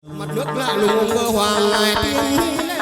mặt nước lạ lùng mơ hoàng ngài tiên lên.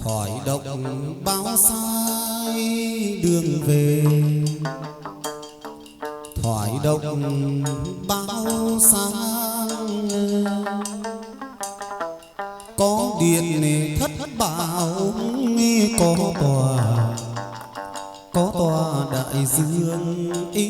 Hỏi độc bao sai đường về, thoại độc bao sáng. Có điện thất bảo có tòa đại dương ý.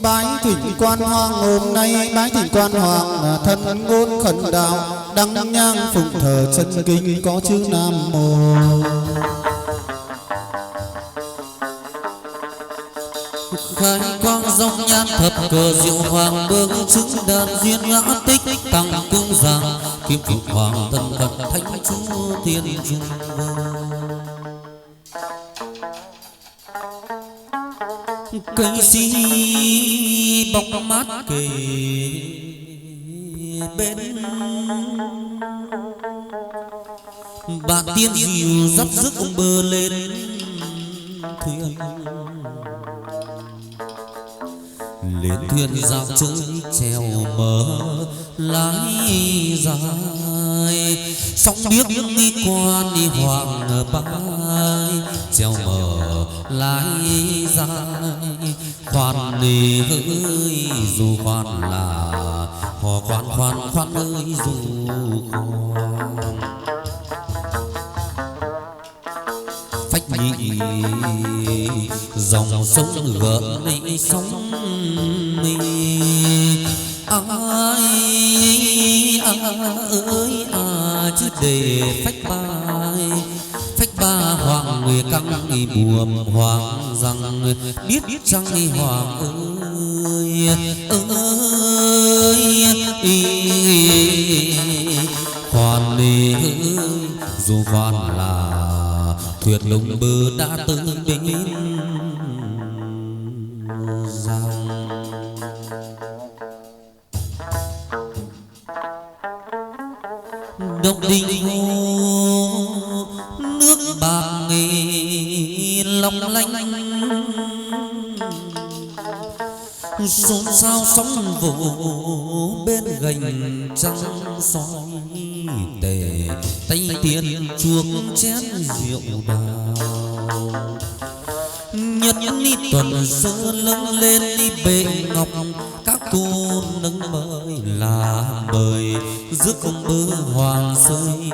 Bái thỉnh quan hoàng hôm nay, bái thỉnh quan hoàng thân ngôn khẩn đạo, đăng nhang phụng thờ chân kinh có chữ Nam Mô. Khai quang dòng nhan thập cờ diệu hoàng bước chứng đàn duyên ngã tích tăng cung giang kim phụng hoàng thân cận thánh chúa thiên trung cây si bọc mát kề bên bạn tiên dìu dắt rước ông bơ lên thuyền dạo chơi trèo mờ lái dài sóng biếc đi qua đi hoàng bãi trèo mờ lái dài khoan đi ơi dù khoan là hò khoan ơi dù khoan phách nhị dòng sông gợn đi sóng ai ơi chứ để phách ba hoàng người căng buồm hoàng rằng biết chăng hoàng ơi khoan đi dù khoan là thuyền lùng bờ đã tới bến giang độc đình hồ nước bạc nghề long lanh xôn xao sóng vỗ bên gành trăng soi tề tay tiền chuông chén rượu đào nhật đi tuần sơ lưng lên đi bệ ngọc các cô nâng mời là mời giữa công bơ hoàng sơi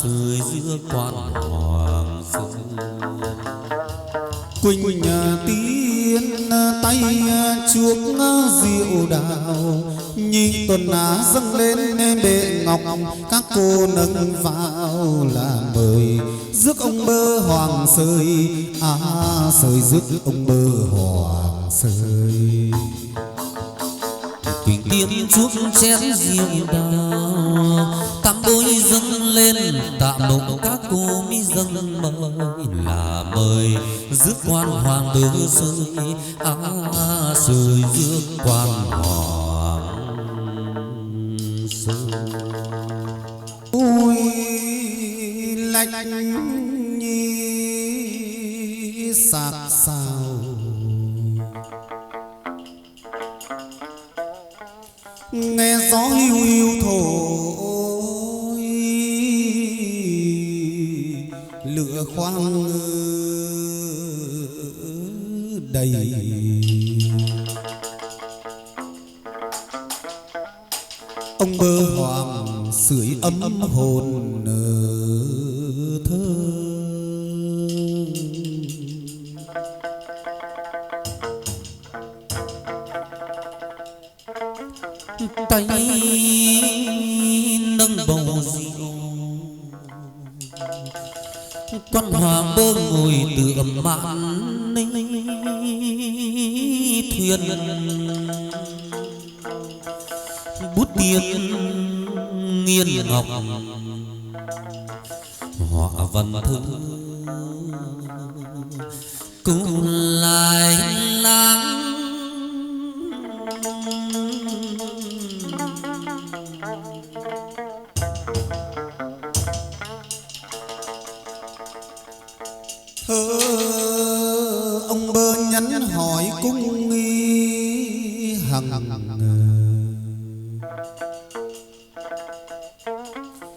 sơi giữa quan hoàng sơi Quỳnh tiên tay chuốc rượu đào nhị tuần dâng lên bệ ngọc các cô nâng vào là mời rước ông bơ hoàng sơi, sơi rước ông bơ hoàng sơi. Quỳnh tiên chuốc chén rượu đào, tam bối dâng lên tạ mộng các cô mi dâng mời, là mời rước quan hoàng bơ sơi, sơi rước quan hoàng sơi. Ui lạnh nhi sạc sào, nghe gió hiu hiu thổi, lửa khoang đầy. Ông bơ hoàng sưởi ấm hồn thơ. Tay nâng bầu rượu, quan hoàng bơ ngồi tựa mạn thuyền, bút tiên nghiên ngọc họa văn thư, cũng lại láng thơ. Ông bơ nhắn hỏi cung nghi hằng,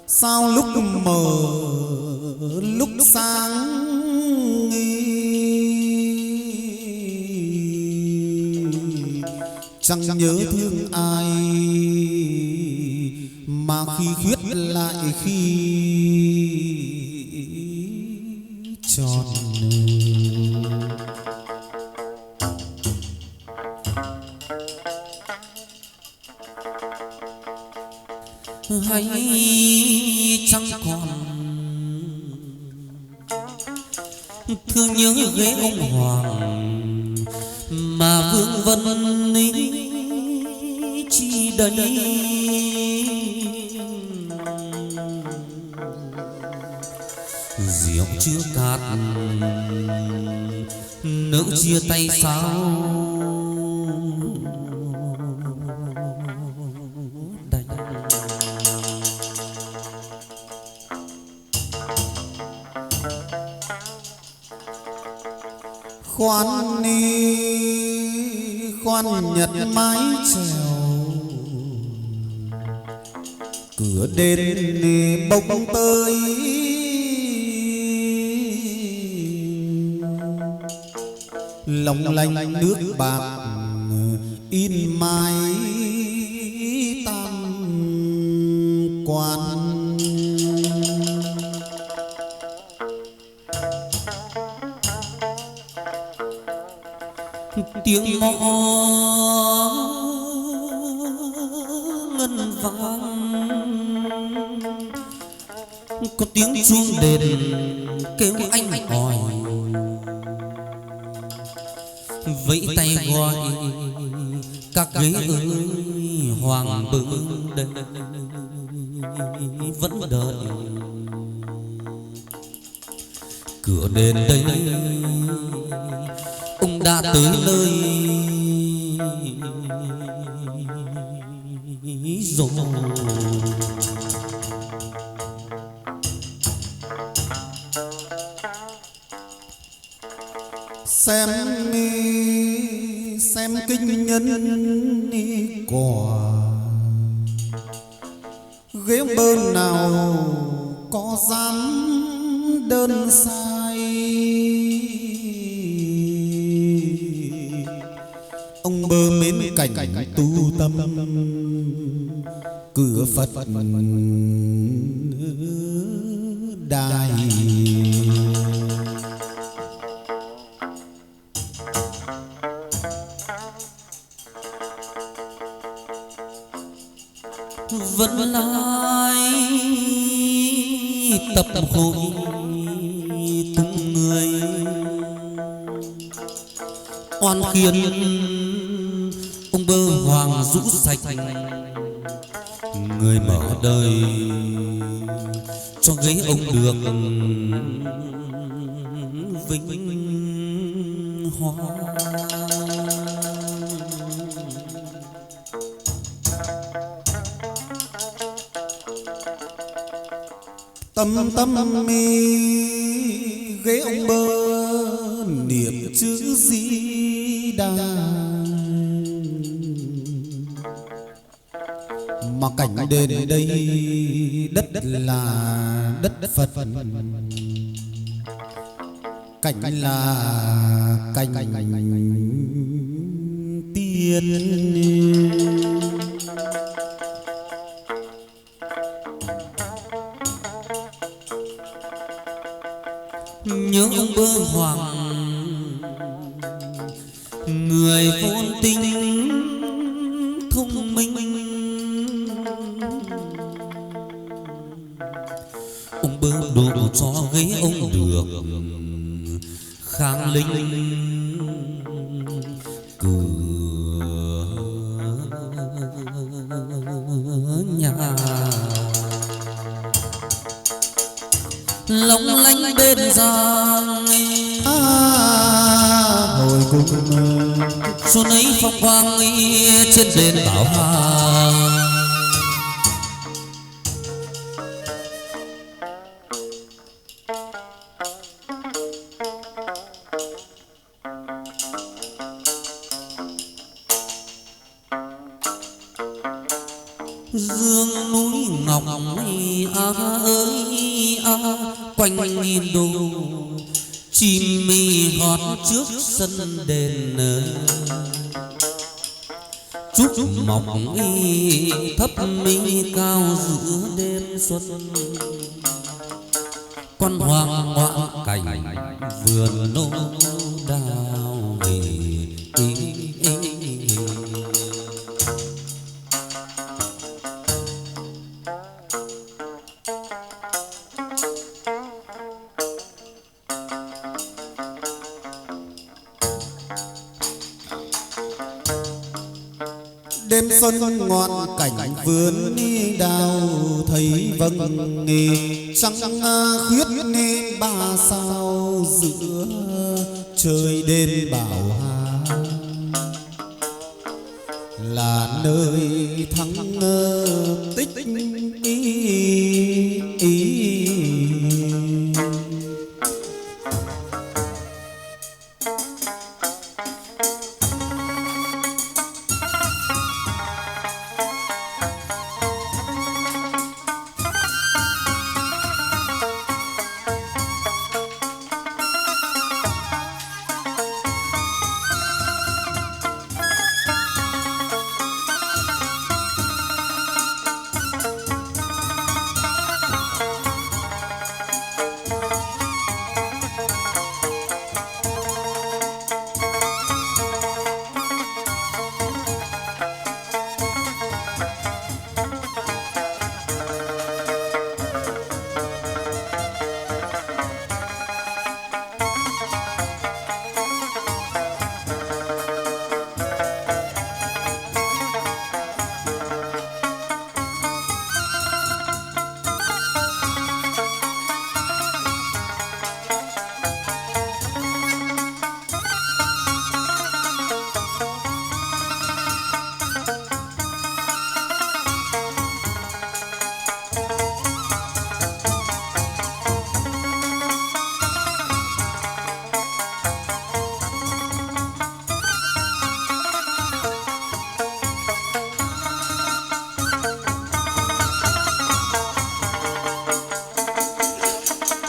sao lúc mờ lúc sáng chẳng nhớ thương ai, mà khi khuyết lại khi tròn. hay chẳng còn thương nhớ ghế ông hoàng, mà vương vân chi đây. Rượu chưa cạn nỡ chia tay sao đành. Khoan ni khoan nhật mái chèo, cửa đền bông tơi, long lanh nước bạc in mái tam quan. Tiếng mõ ngân vang, có tiếng chuông đền kêu anh hỏi, vẫy tay gọi các ghế ơi hoàng bơ đây vẫn đợi. Cửa đền đây ông đã tới nơi rồi. Xem kinh nhân quả, ghế bơ nào có dám đơn sai. Ông bơ mến cảnh tu tâm, cửa Phật đài. Vẫn lại tập hội oan khiến ông bơ hoàng rũ sạch, người mở đời cho ghế ông được vinh hoa. tâm tâm mi ghế ông bơ niệm chữ Di Đà, mà cảnh đền đây đất là đất Phật, cảnh là cảnh tiên. Nhớ ông bơ hoàng người vốn tính thông minh, ông bơ đủ cho ghế ông được khang linh cửa nhà. Long lanh bên giang hồi cung xuân ấy phong quang trên đền Bảo Hà. Dương núi ngọc ơi quanh nghìn đô, chim mi hót trước sân đền. Trúc mọc thấp mi cao giữa đêm xuân, con hoàng ngoạn cảnh vườn nô đào. đêm xuân ngoan cảnh vườn đào, thấy vầng nghề trăng khuyết nên ba sao giữa trời đêm Bảo Hà, là nơi thắng tích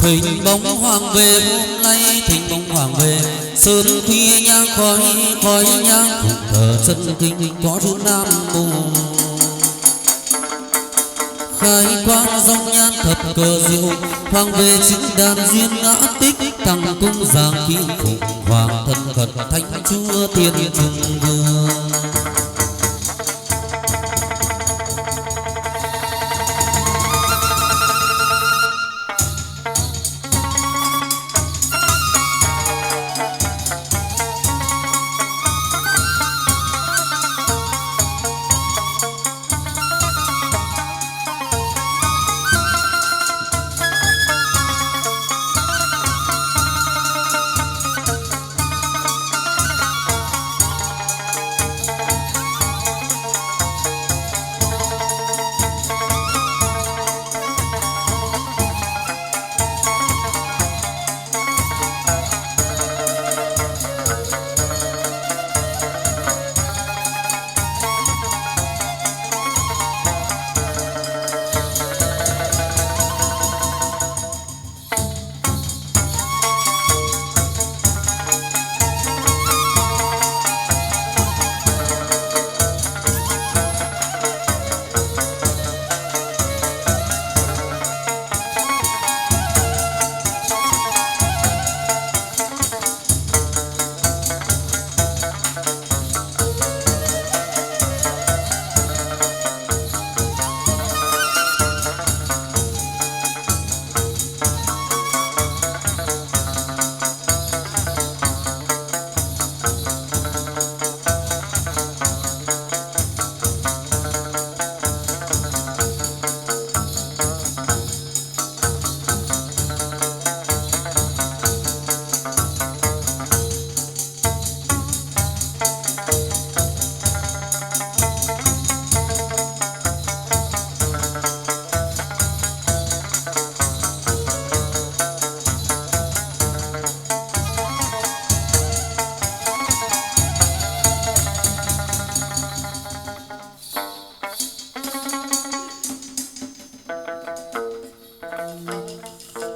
Thỉnh bóng hoàng về hôm nay, thỉnh bóng hoàng về sớm khuya nhang khói khói nhang phụng thờ chân kinh có chữ Nam Mô. Khai quang dòng nhan thật cờ diệu, hoàng về chính đàn duyên ngã tích, tăng cung giang kim phụng hoàng thân phật thánh chúa thiên trung vương.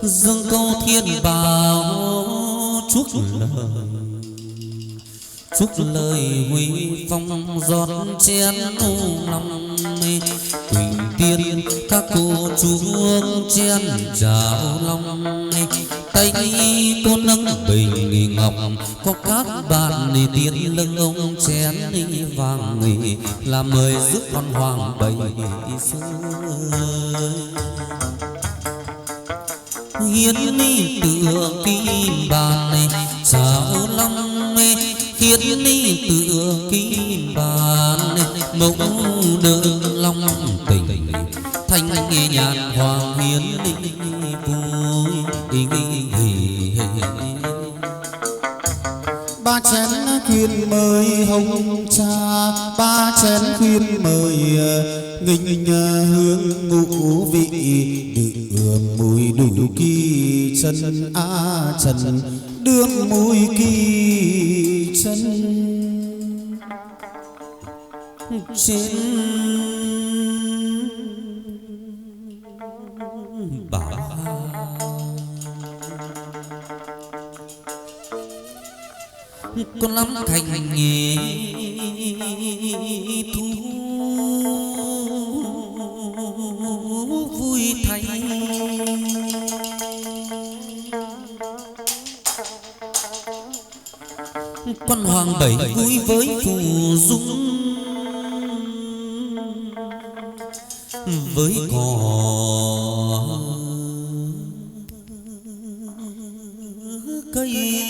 dâng câu thiên bảo chúc lời huy phong giọt chén lòng quỳnh tiên các cô chú chén chào long tay cô nâng bình ngọc có các bạn tiến lưng ông chén vàng là mời giúp con hoàng bày hiến tựa kim bàn chào long hiến tựa kim bàn mẫu đơn long tình thanh nhàn hoàng hiến vui ba chén khuyên mời hồng trà ba chén khuyên mời nghinh hương ngũ vị đưa mùi đủ kỳ chân trần đưa mùi kỳ chân trên bảo con lắm thành nghề thú vui thay con hoàng bảy vui với phù dung với cỏ cây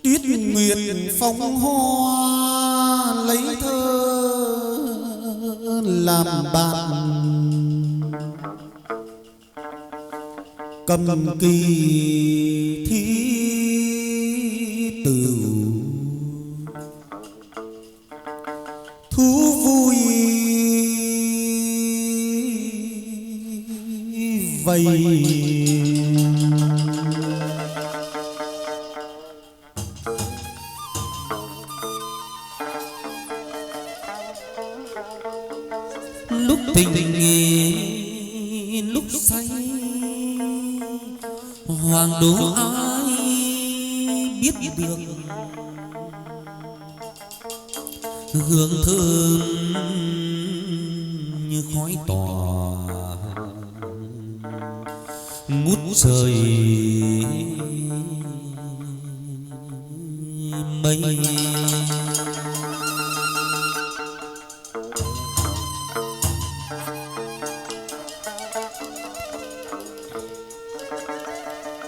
tuyết nguyệt phong hoa lấy thơ làm bạn cầm kỳ thi tử thú vui vây lúc tình lúc say hoàng đố ai biết được hương thơm như khói tỏa ngút trời mây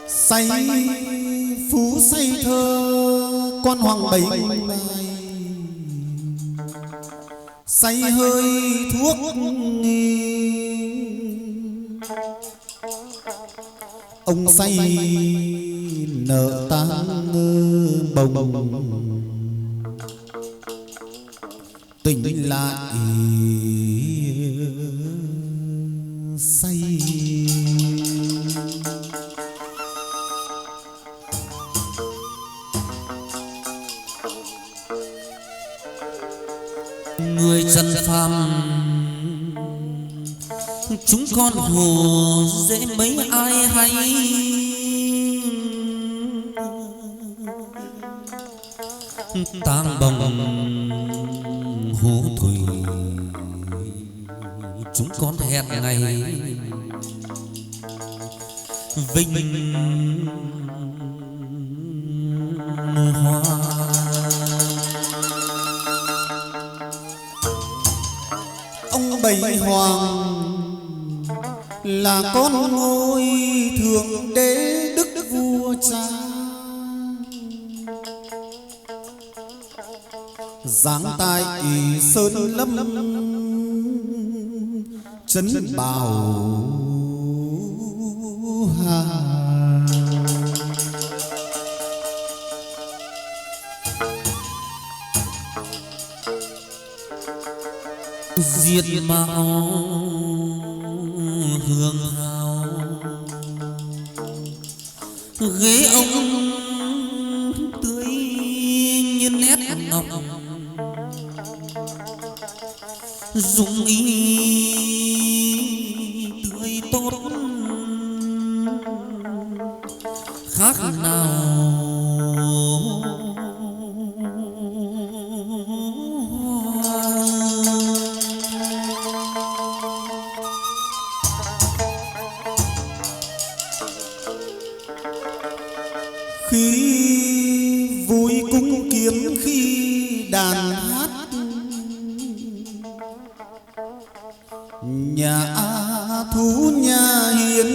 say phú say thơ con hoàng bảy bài say hơi thuốc ông say nợ tang bồng tỉnh lại say người trần phàm chúng con hồ dễ mấy ai hay tang bồng hồ thủy chúng con hẹn ngày vinh hoa ông bảy hoàng là con ngôi thượng đế đức vua cha giáng tại sơn lâm trấn Bảo Hà diệt mạo hương hào ghế ông tươi như nét ngọc dung ý tươi tốt khác nào khi vui cung kiếm khi đàn hát nhà thú nhà hiền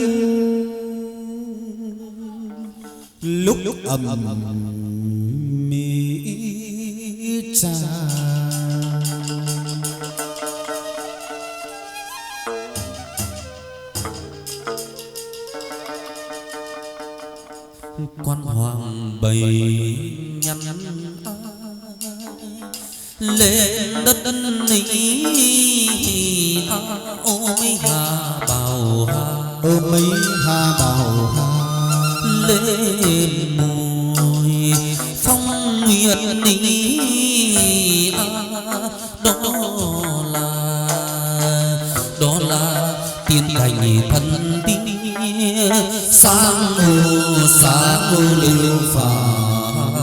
lúc ầm mỹ trà quan hoàng bày nhăn lên đất ý ôi hà bào hà ôm mấy hà bào hà lên mùi phong nguyệt ý đó là tiên cảnh thần tiên sáng ngô lưu phàm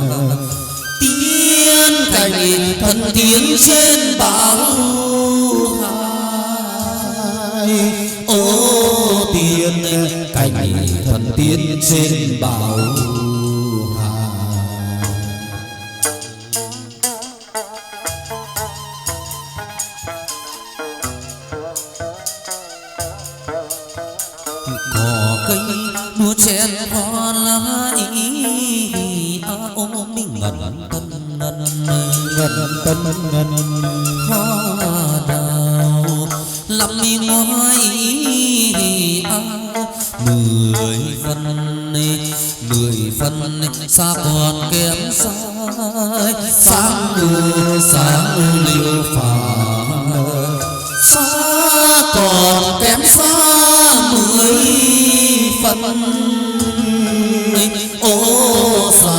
tiên cảnh thần tiên trên bảo hai ô tiên cảnh thần tiên trên bảo cây đua chen hoa lá ý ôm mình ngần tân hoa đào lắm ngoái mười phân xa còn kém sáng liêu phàm xa còn kém xa 10 phân ô xa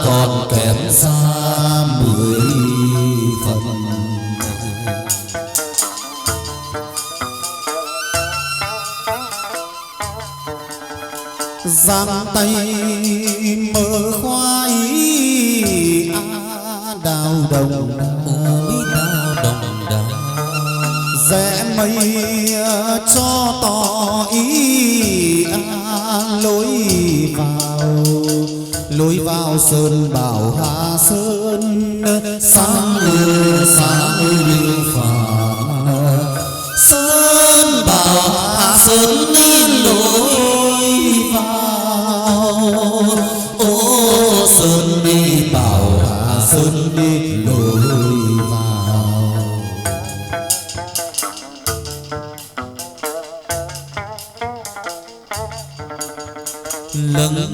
còn kém xa 10 phần giang tay mơ khoa ý đào đồng rẽ mây cho tỏ ý lối vào sơn bảo hà sơn sáng liêu phàm sơn bảo hà sơn lối vào ô sơn đi bảo hà sơn đi lối vào lâng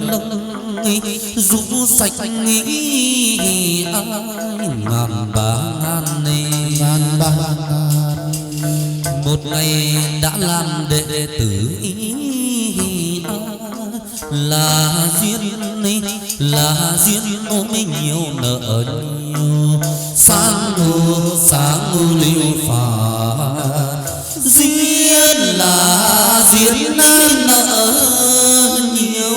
rũ sạch ngàn ba ngàn một ngày đã làm đệ tử là duyên ôm nhiều nợ nhiều sáng lưu phàm duyên là duyên nợ nhiều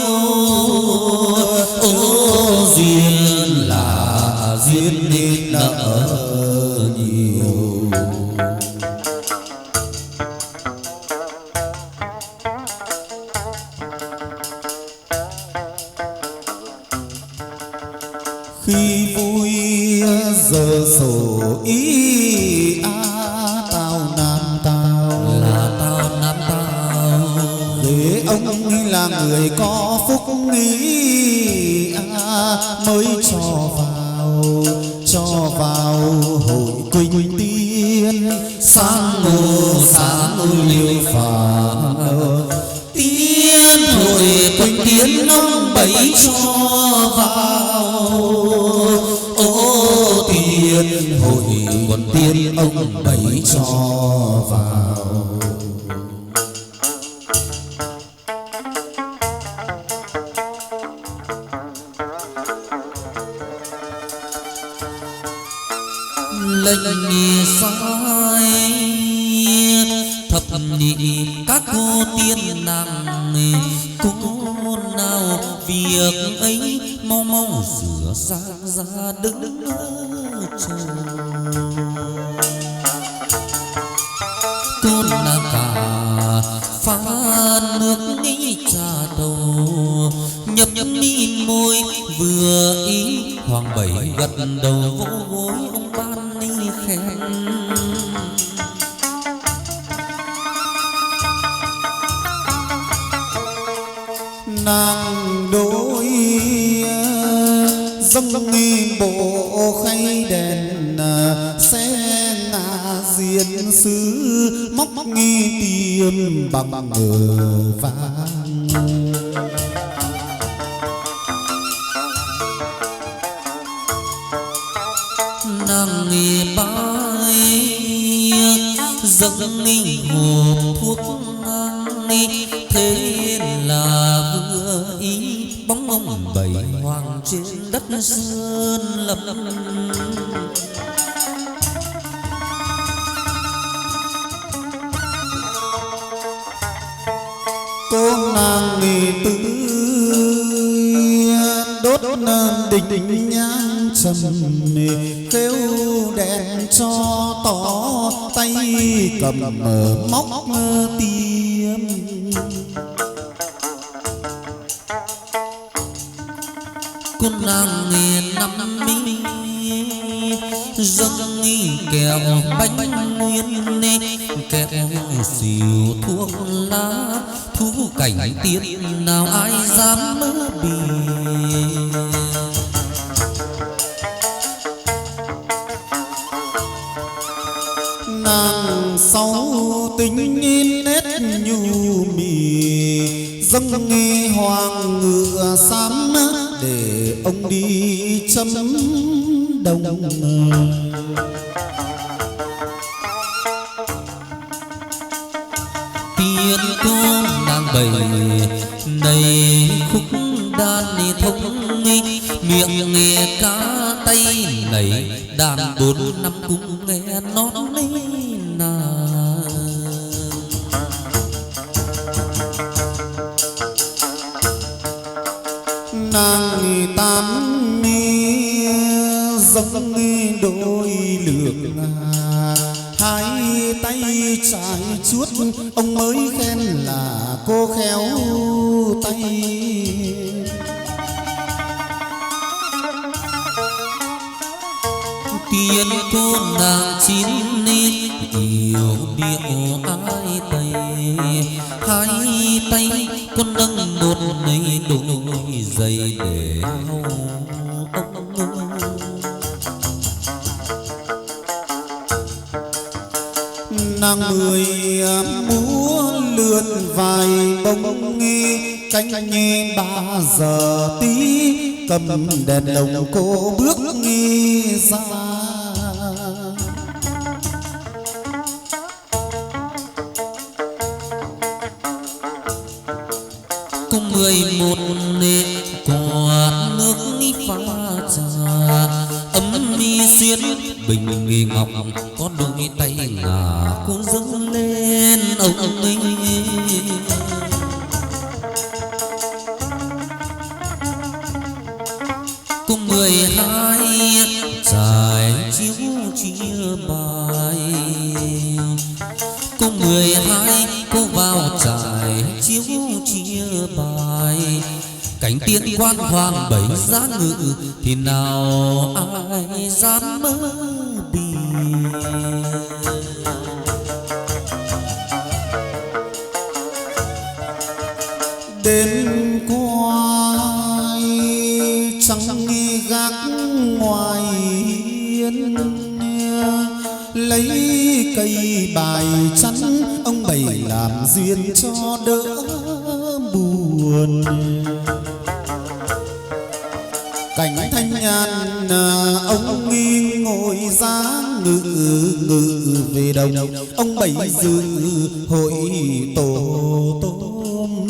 ô duyên là duyên nên nợ nhiều khi vui giờ sổ ý tao nam tao để ông là người có phúc ý mới cho vào hội quỳnh tiên sáng ngô liêu phàm tiên hội quỳnh tiên ông bấy cho vào ô tiên hội quần tiên ông bấy cho vào lệnh sai nhị các cô tiên nàng cũng nào việc ấy mau mau sửa sang ra đứng chờ cô nàng cả pha nước nghĩ trà đầu nhập mi môi vừa ý hoàng bảy gật đầu vỗ gối ông ban ni khen nàng đôi dâng nghi bộ khay đèn xe ngà diên sứ móc nghi tiêm bằng ngờ vàng nàng nghi bái dâng nghi hộp thuốc ngang ni thế là vừa ý bóng ông bảy hoàng trên đất sơn lâm cô nàng nghề tư đốt đỉnh nhang trầm kêu đèn cho tỏ tay cầm móc tiêm cô nàng nghề năm mi dâng nghi kẹo bánh nguyên kẹo xìu thuốc lá thú cảnh tiết nào ai dám mơ bì nàng sau tính nét nhu mì dâng nghi hoàng ngựa xám để ông đi chấm đồng tiên cô nàng bầy đầy khúc đàn thông miệng nghe cá tay nảy đàn 4 năm cũng nghe nót lấy nàng tám mi dâng đôi lược hai tay trái chuốt ông mới khen là cô khéo tay tiên cô nàng chín ni yêu điệu ai tay hai tay con nâng một lấy đôi giày để nàng mười múa lượn vài bông nghi canh nghe 3 giờ tí cầm đèn lồng cô bước nghi ra cùng 11 nệ quả nước pha trà ấm mi xiên bình nghi ngọc có đôi tay ngà cô dâng lên ông ấy cùng 12 trải chiếu chia bài cùng 12 cô vào trải chiếu chia bài cảnh tiên quan hoàng bảy giá ngự thì nào ai dám mơ bì đêm qua trăng gác ngoài hiên lấy cây bài chắn ông bảy làm duyên cho đỡ buồn cảnh thanh nhàn ông nghi ngồi dáng ngự về đồng ông bảy dự hội tổ tôm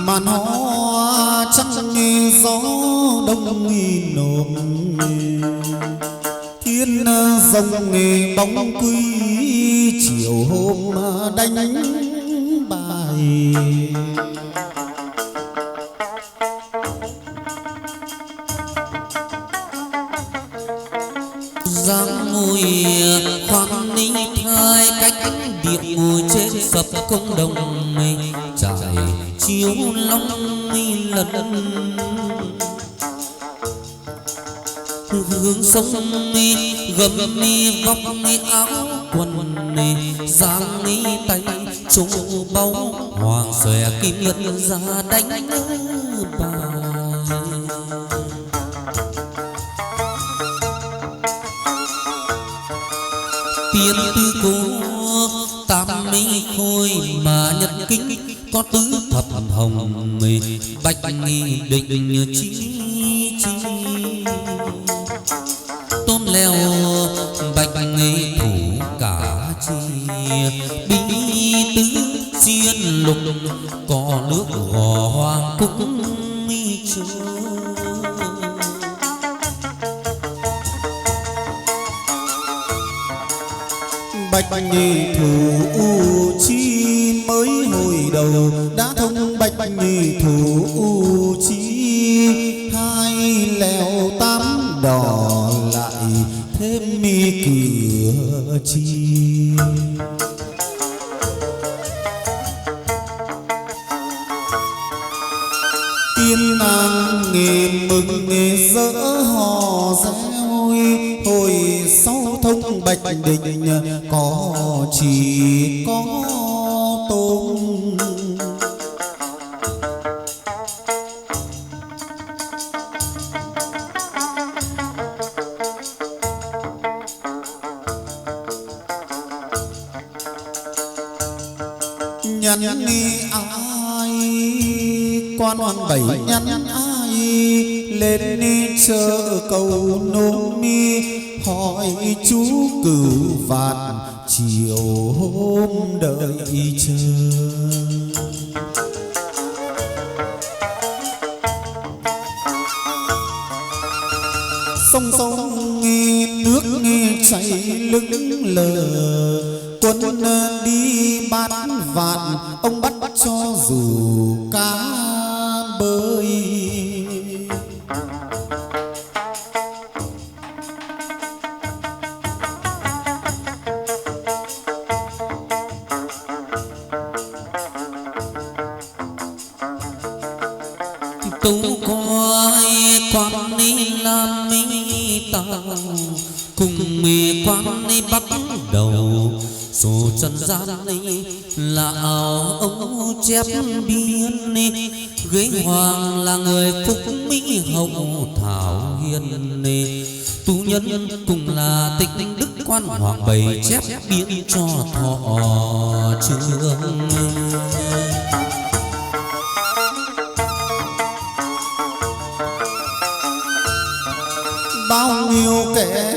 màn hoa trăng gió đông nồm tiên rồng nghề bóng quy chiều hôm đánh bài. dáng ngồi khoan ninh hai cách địa ngồi trên sập công đồng trải chiếu long lần hướng sông gầm vóc áo quần dáng tay châu báu hoàng xòe kim ngân ra đánh bài. Tiên tư cố tam mỹ khôi mà nhật kính có tứ thập hồng bạch định chi tôn leo bạch thủ cả chi bí tứ xuyên lục có nước gò hoàng cũng chơi. Bạch nhì thủ chi mới hồi đầu đã thông bạch nhì thủ chi hai lèo tám đỏ lại thêm mi cửa chi. Tiên nàng nghề mừng nghề dỡ hò reo hồi sau thông bạch định có chỉ có tôm. Nhắn đi ai quan hoàng bảy nhắn ai lên đi chợ cầu nô mi hỏi chú cửu vạn chiều hôm đợi chờ. Sông sông nước chảy lững lờ quân đi bát vạn ông bắt cho dù cá bơi. tú coi quan ni làm mi tao cùng mi quan ni bắt đầu số trần gian là áo âu chép biên ghế hoàng là người phúc mỹ hậu thảo hiền tu nhân cùng là tịnh đức quan hoàng bày chép biên cho thọ trương. Bao nhiêu kẻ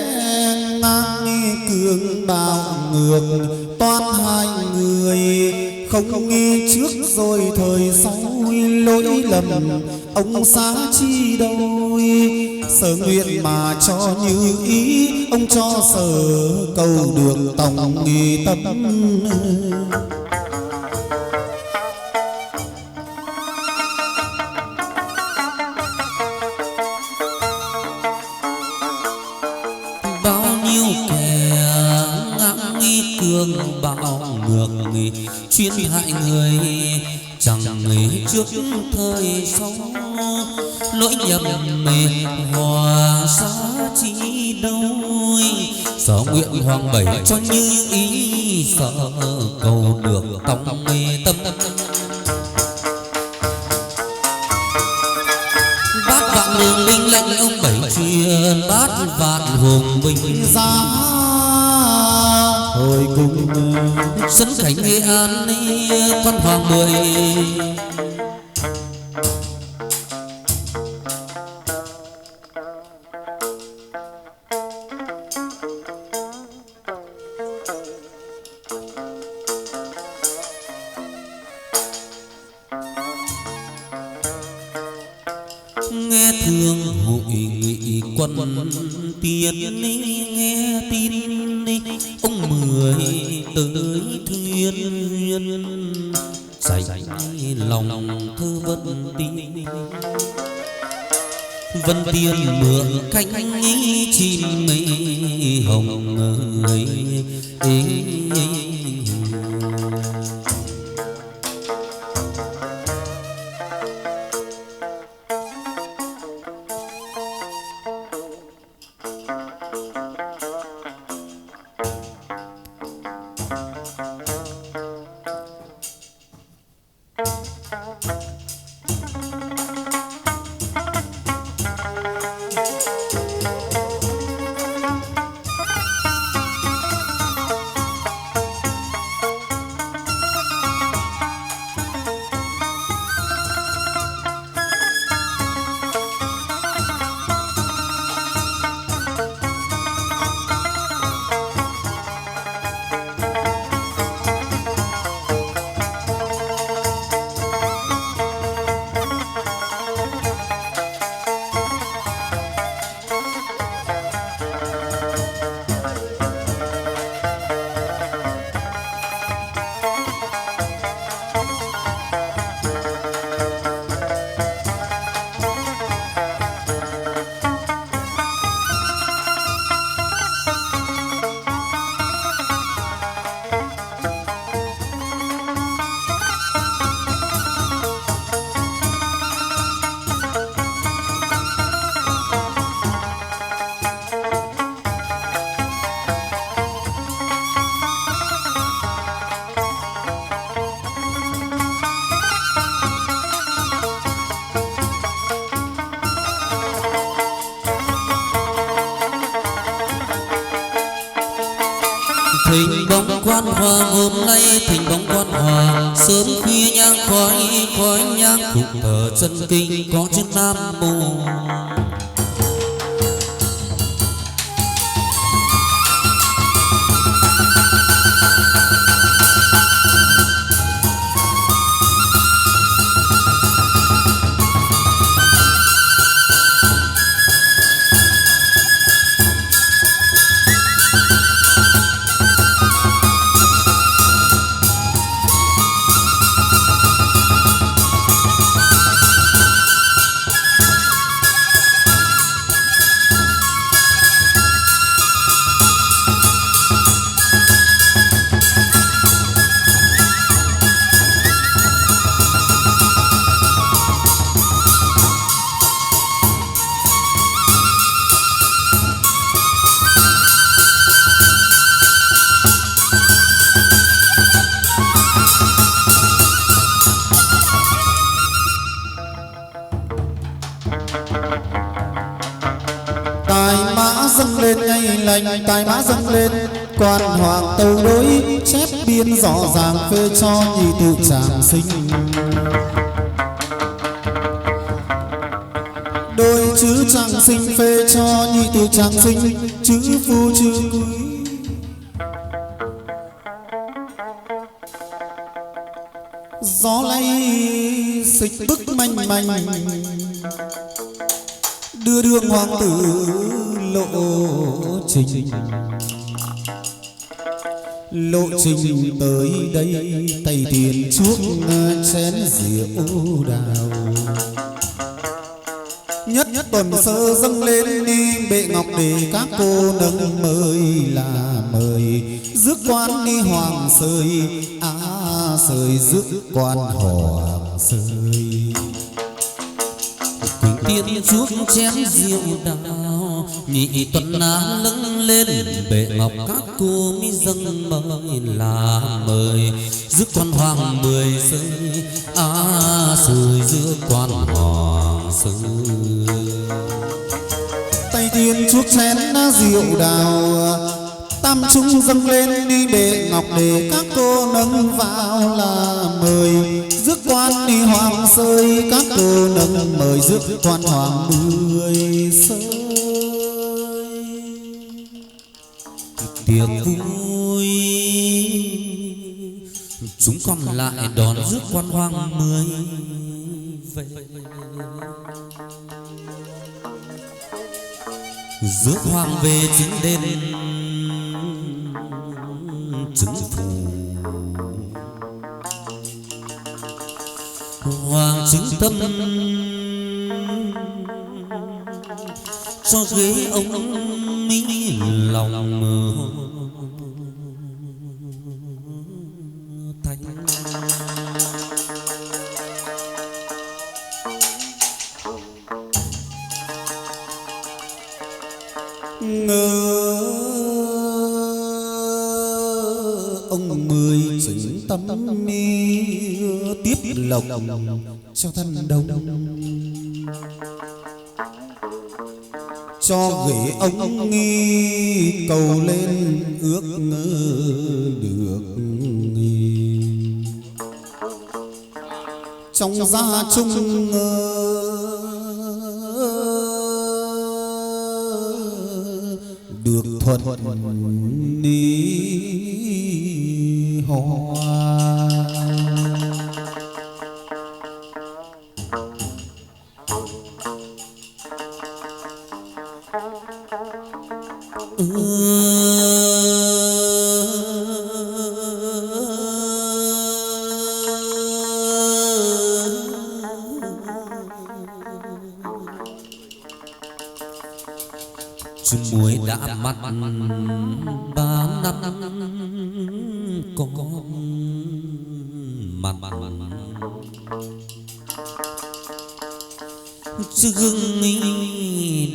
ngang cường bào ngược toan hai người không nghe trước rồi thời sau lỗi lầm ông xá chi đâu. Sở nguyện mà cho như ý ông cho sở cầu được tổng nghi tâm. cường bạo ngược chuyên hại người chẳng trước thời sau lỗi nhầm hòa xa chi đâu. Sở nguyện hoàng bảy cho như ý sở cầu được tòng tâm. Bát vạn đường linh lệnh ông bảy truyền bát vạn hùng binh ra hồi cùng sân cảnh Nghệ An con hoàng mười. Nghe thương hội nghị quân tiên nghe tin ông Mười tới thuyên dạy lòng thơ vân tiên vân tiên mượn cánh chim mây hồng ơi thỉnh bóng quan hòa hôm nay thỉnh bóng quan hòa sớm khuya nhang khói khói nhang thục thờ chân kinh có chữ Nam Mô. Tài mã dâng lên quan hoàng tâu đối chép biên rõ ràng phê cho nhị tự tràng sinh đôi chữ tràng sinh phê cho nhị tự tràng sinh chữ phu chữ quý gió lay xịch bức manh manh đưa đường hoàng tử lộ trình tới đây tay tiền chuốc chén rượu đào nhất tuần sơ dâng lên đi bệ ngọc để các cô nâng mời là mời rước quan đi hoàng sơi sơi rước quan hoàng sơi tiên chuốc chén rượu đào nhị tuần á lưng lên bệ ngọc các cô mi dâng mời là mời rước quan hoàng mười sơi sơi rước quan hoàng sơi tay tiên chuốc chén rượu đào tam trung dâng lên đi bệ ngọc để các cô nâng vào là mời rước quan đi hoàng sơi các cô nâng mời rước quan hoàng mười sơi tiệc vui chúng con lại đón rước quan hoàng mười về rước hoàng về chính đền chứng phủ. Hoàng chứng tâm cho ghế ông mỹ lòng thanh. Ông mười chứng tâm mi tiếp lộc cho thân đông, cho ghế ông nghi cầu lên ước được trong gia chung được thuận đi hoa. Chú muối đã mắt 3 năm có mặt chứ gương mi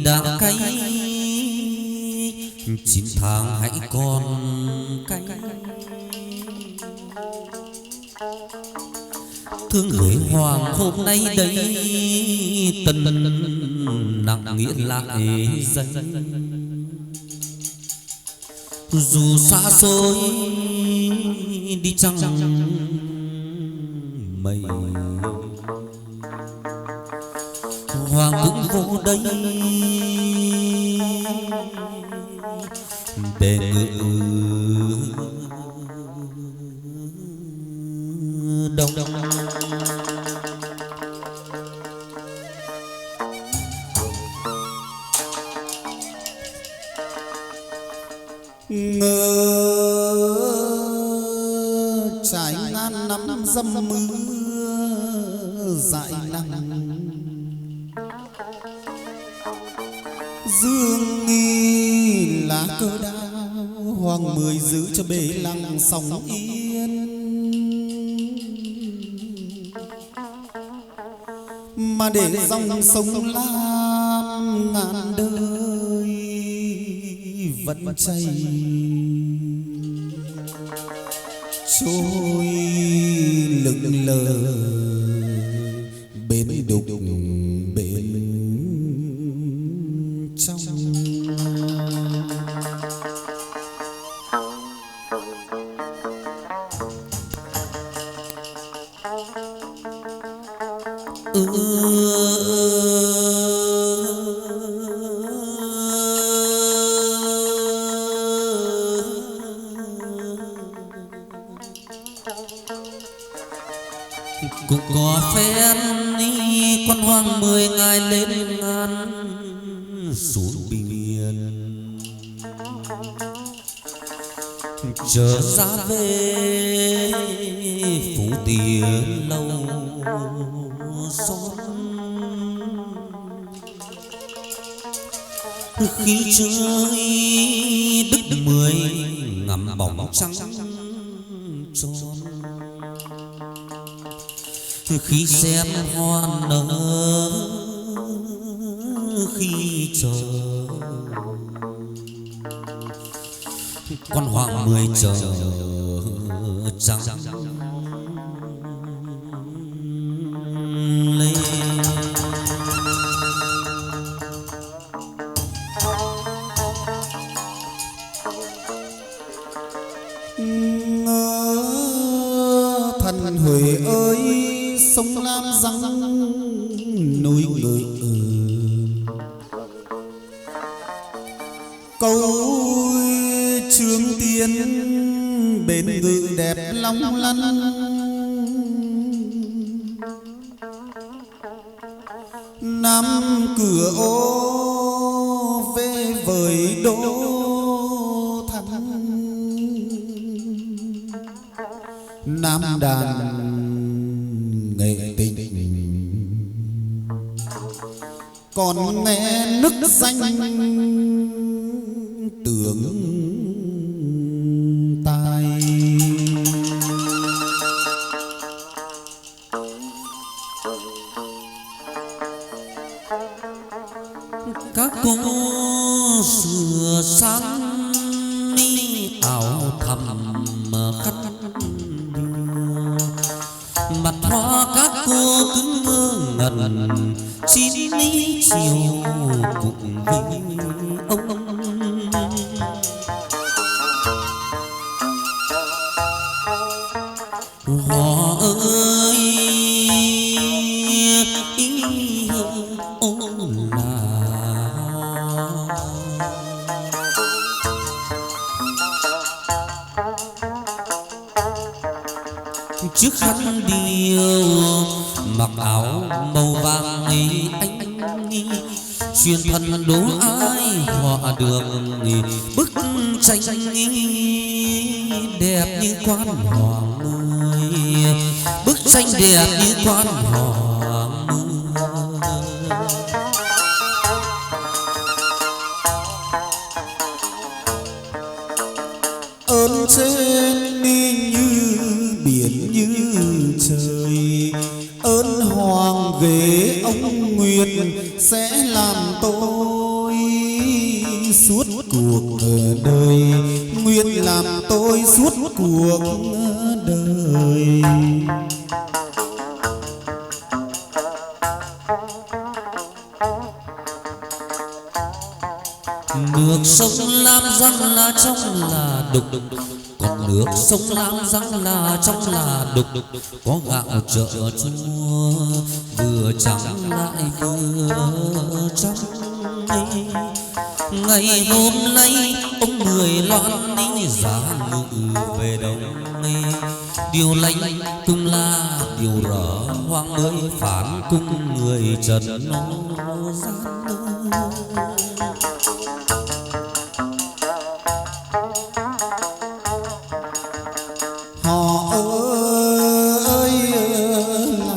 đã cay 9 tháng hãy còn cay. Thương người hoàng hôm nay đây tần nặng nghĩa lại dây. Dù xa xôi đi chăng mây, hoàng cũng vô đây để ngự đông. Trải ngàn năm dầm mưa dại nắng, dương nghi lá cờ đao hoàng mười giữ cho bể lặng sóng yên. Mà để dòng sông lam ngàn đời vẫn chảy trôi lững lờ bên đục bên trong. Cũng có phen đi con hoàng 10 ngày lên ngàn xuống biển, trở ra về phủ tiền lâu son. Khi trời đứt 10 ngắm bóng trắng tròn, khi xem hoa nở khi chờ con hoàng 10 chờ trắng lên. Thần Huệ ơi sông Lam răng núi ngự, câu trương tiên bến ngự đẹp long lanh. Nam cửa ô về với đô thành, nam đàn nghệ tình còn nghe nức danh tưởng tai. Các cô sửa sang ni áo thầm khăn đưa, mặt hoa các cô cứ ngơ ngẩn chín lý chiều cùng với ông. Họ ơi ô là chiếc khăn điều mặc áo màu vàng ấy anh truyền thần đố ai họa được bức tranh đẹp như quan hoàng ơi, bức tranh đẹp như quan hoàng ơi. Ơn trên như biển như trời, ơn hoàng ghế ông nguyệt sẽ làm tôi suốt cuộc đời, nguyệt làm tôi suốt cuộc đời. Nước sông Lam răng là trong là đục, còn nước sông Lam răng là trong là đục. Có gạo chợ chua vừa trắng lại vừa trắng. Ngày hôm nay ông Mười Loan đi giá ngự về đông. Điều lành cùng là điều rỡ hoang ơi, phán cùng người trần nó gian. Họ ơi là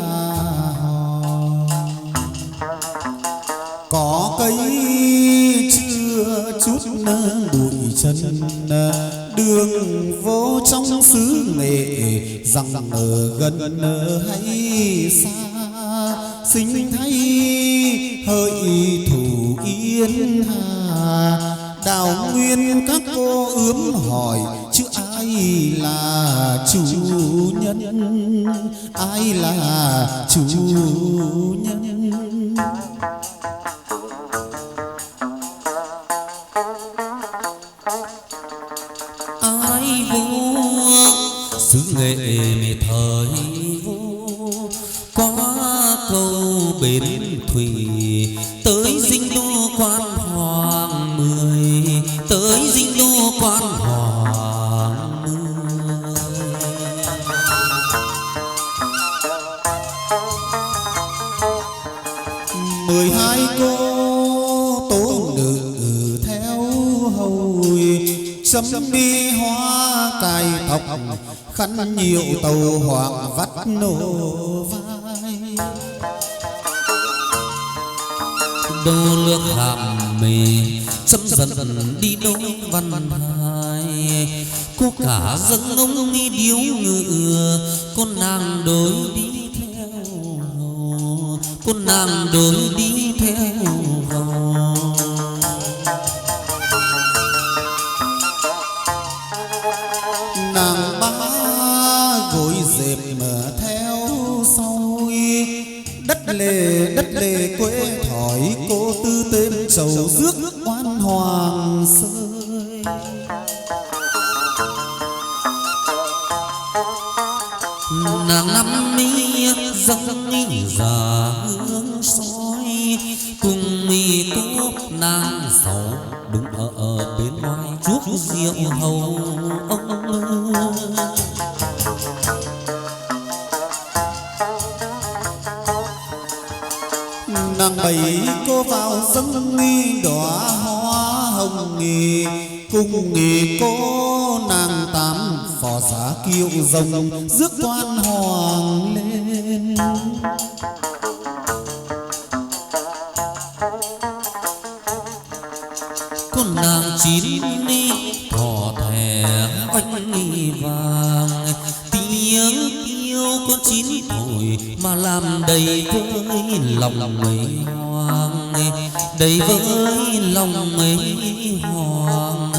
họ, có cây chưa chút bụi chân, đường vô trong xứ nghệ rằng ở gần hay xa, sinh hay hỡi thủ Yên Hà. Đào nguyên các cô ướm hỏi chứ ai là chủ nhân, ai là chủ nhân. Ai vô xứ nghệ thời vô, qua cầu bến thủy tới dinh đô quan hoàng mười, tới dinh đô quan hoàng mười. 12 cô tố nữ theo hầu, chấm đi hoa cài thọc khăn nhiều tàu hoàng vắt nổ vai. Đô lương hàm mề chấm dần đi đô văn hai, có cả dân ông đi điếu ngựa, con nàng đối đi theo hầu, con nàng đối đi theo hầu. Nàng ba gối dẹp mà theo sau, đất lề quê thỏi cô tư tên trầu rước oan hoàng sơi. Nàng năm mi dâng già hương soi, cùng mi cô nàng sáu đứng ở bên ngoài chuốc rượu hầu ông. Nàng bảy cô vào dâng nghi đóa hoa hồng nghi, cùng nghề cô nàng tám phò giá kiệu rồng rước quan hoàng lên. con nàng chín đi thỏ thẻ oanh vàng, tiếng kêu con chín thổi mà làm đầy với lòng mấy hoang, đầy với lòng mấy hoang.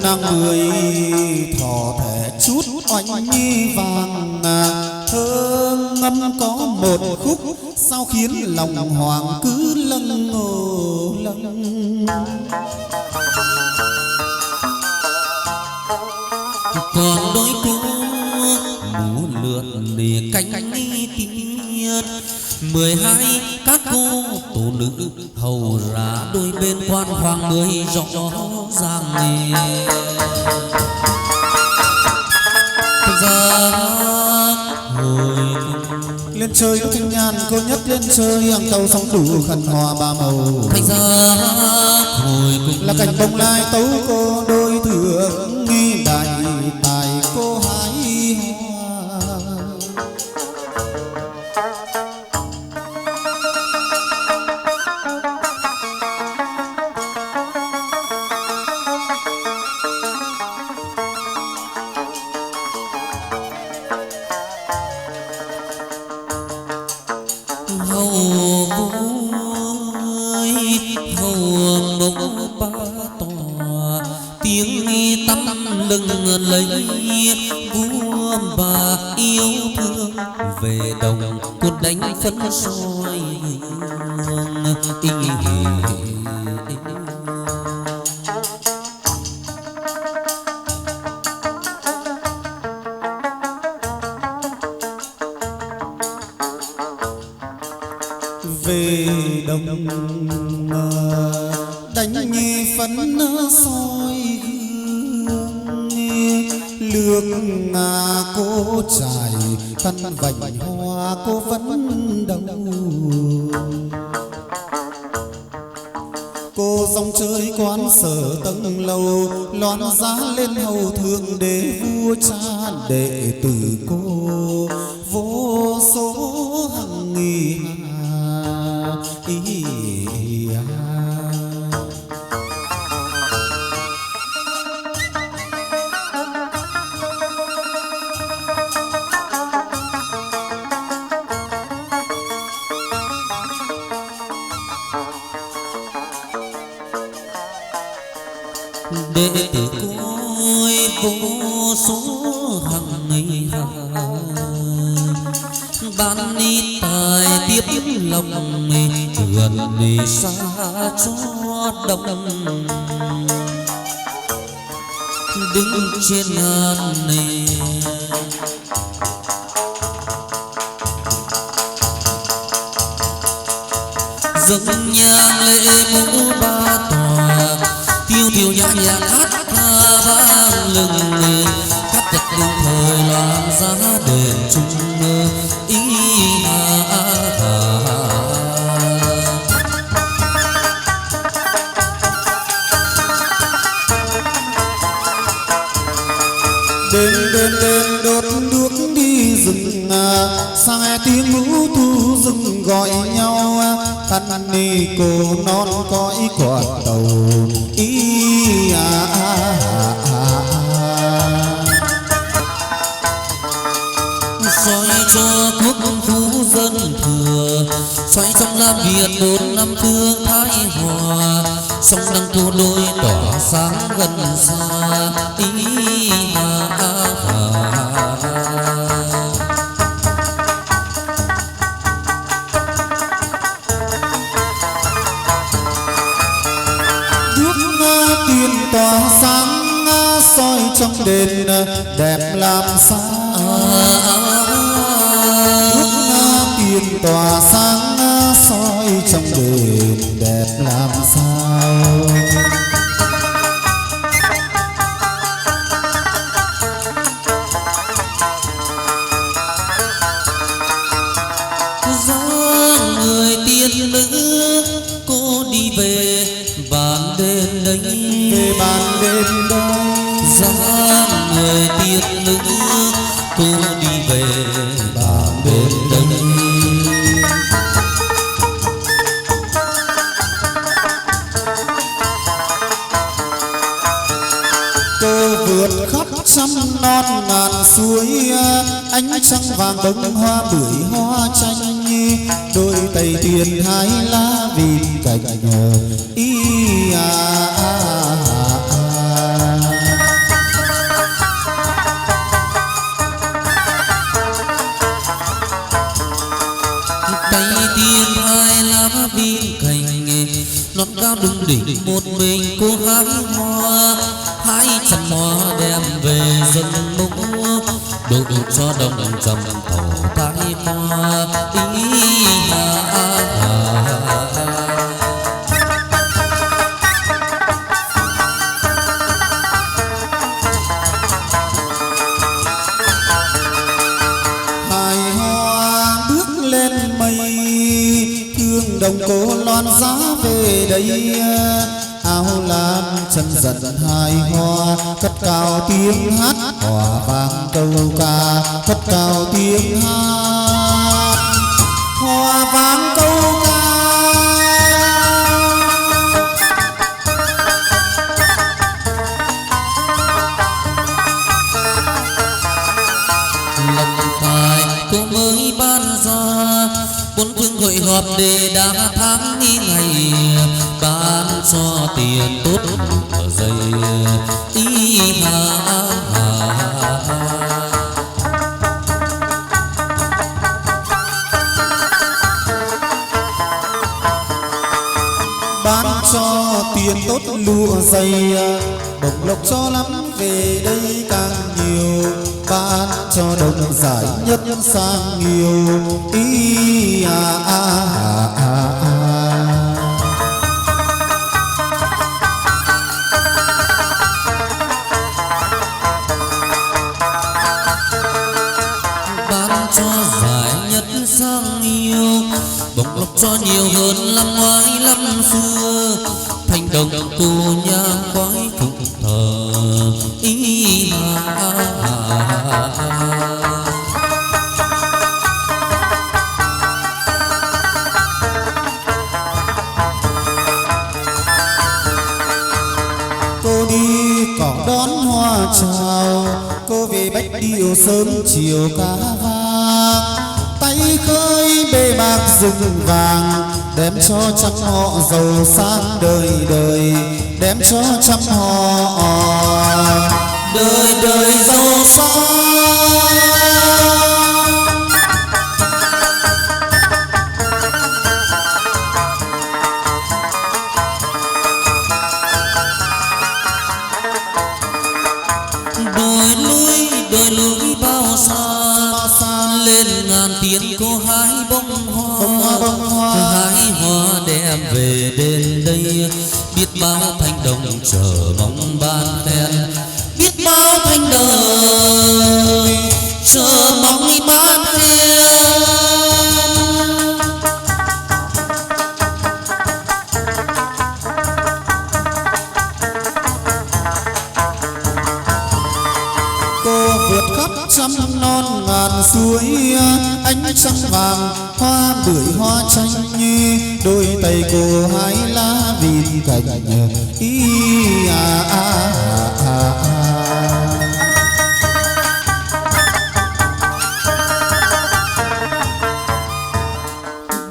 Nàng mười thỏ thẻ chút oanh vàng, thơ ngâm có một khúc sao khiến lòng hoàng cứ lâng ngô lâng. Còn đôi cô múa lượn lìa cánh tiên, 12 các cô tổ nữ hầu ra đôi bên quan hoàng mới rõ ràng. Ra hồi lên chơi có thanh nhàn cô nhất lên chơi hàng tàu sóng đủ khăn hoa ba màu. thành ra hồi cùng Là cảnh bông lai tấu cô đôi thượng nghi đại tài cô hái hoa. hầu vui hầu mộng ba tòa, tiếng tăm lưng lấy vua bà yêu thương về đồng quân đánh phấn soi về đồng đánh nghe phấn soi gương, lược cô trải căn vành hoa cô vẫn đâu. Cô dòng chơi quán sở tầng lầu loan giá lên hầu thượng đế vua cha đệ tử cô vô số hằng nghi đệ tử côi vô số hằng ngày ban đi tài tiếp lòng thường đi xa cho đông, đứng trên ngàn này dâng nhang lễ mũ ba tòa, tiêu tiêu nhã nhạc hát ca vang lừng, các tật đương thời loạn giá đền chung ý đêm đêm đêm đốt đuốc đi rừng, sang nghe tiếng mũ thu rừng gọi nhau, khăn ni cô non cõi quả tàu ý xoay cho quốc phú dân thừa, xoay trong Nam Việt 4 năm thương thái hòa, sông Đăng Cô đôi tỏa sáng gần xa ý tiền tỏa sáng soi trong đền đẹp làm sao. Tiền tỏa sáng soi trong đền đẹp làm sao. gió người tiên nữ về bàn đêm đấy, về bàn đêm đây dáng người tiên nữ cô đi về bàn đêm đấy. cô vượt khắp trăm non ngàn suối, ánh trăng vàng bông hoa bưởi hoa chanh, đôi tay tiền hai lá vịt cành ý tay tiên hai lá vịt cành, non cao đứng đỉnh một mình cô hái hoa, hái trăm hoa đem về dân múc, đổ cho đồng trầm thổ tai hoa ý hài hoa bước lên mây, thương đồng cô loan giá về đây, áo lam chân dần hài hoa, cất cao tiếng hát hòa vang câu ca, cất cao tiếng hát hòa vang câu ca. lần tài cô mới ban ra, bốn phương hội họp để đa tháng ngày, ban cho tiền tốt ở dây ý bán cho tiền tốt lụa dày, bổng lộc cho lắm về đây càng nhiều, bán cho đồng giải nhất sang nhiều ý ban cho giải nhất sang yêu, bổng lộc cho nhiều hơn năm ngoái năm xưa, thành đồng cô nhang khói phụng thờ ý cô đi cỏ đón hoa chào, cô về bách điệu sớm chiều cá vàng, tay khơi bê bạc rừng vàng, đem cho trăm họ giàu sang đời đời, đem cho trăm họ đời đời giàu sang. đôi núi bao xa, lên ngàn tiếng cô hái bông hoa, hái hoa đem về đến đây, biết bao thanh đồng chờ mong ban khen, biết bao thanh đời chờ mong ban khen. vượt khắp trăm non ngàn suối, ánh trăng vàng hoa bưởi hoa chanh, đôi tay cô hái lá vịt cành ý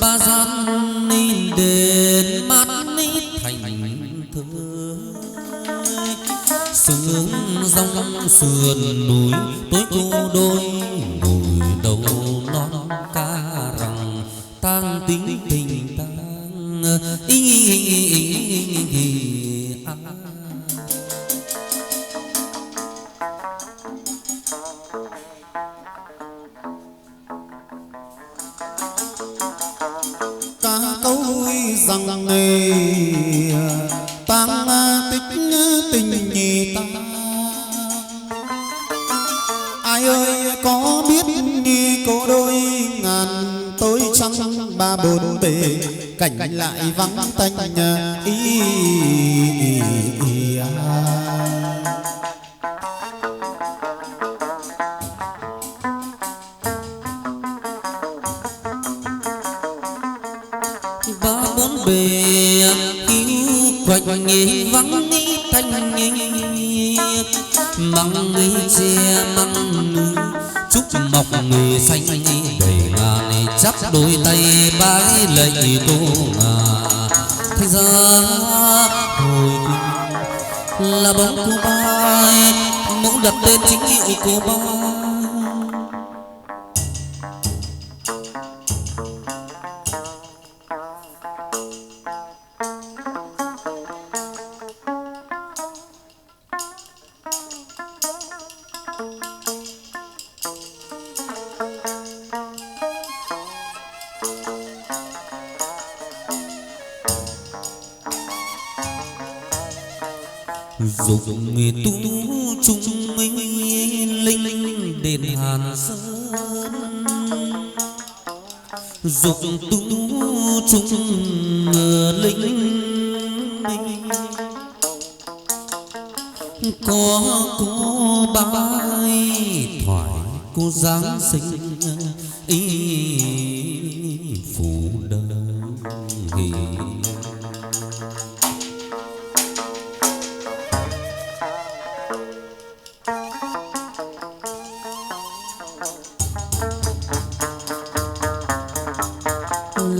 ba gian nhìn đến mắt nít thành thơ, sương dòng sườn núi tối cô đôi ngồi đầu non ca rằng tang tính tình tang ca câu rằng này tang tích tình nhì ta, ai ơi có biết cô đôi ngàn tối trăng ba bốn bề, cảnh lại vắng tanh ba bốn bề quanh nghi vắng nghi thanh nghi măng nghi che măng nữ chúc mọc người xanh đầy ngàn chắp đôi tay bái lạy cô ngà thay ra hồi là bóng cô ba mẫu đặt tên chính hiệu cô ba. Dục người tu trung minh linh đền Hàn Sơn dục tu trung linh có cô bái thoại cô giáng sinh ý phù đời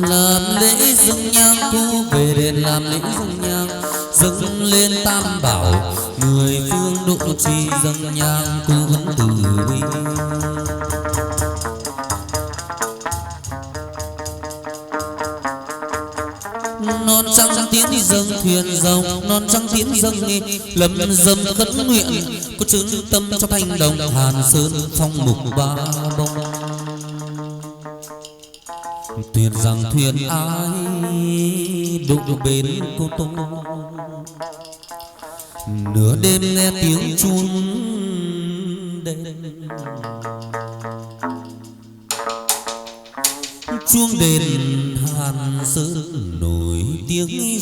làm lễ dâng nhang cô về đền làm lễ dâng nhang dâng lên tam bảo người phương độ trì dâng nhang cô vẫn từ bi non trăng tiến dâng thuyền rồng non trăng tiến dâng nghi lầm dâm khấn nguyện có chứng tâm trong thanh đồng Hàn Sơn phong mục ba bông tuyệt rằng thuyền ai độ bên cô tô nửa đêm nghe tiếng chuông đêm chuông đền Hàn Sơn nổi tiếng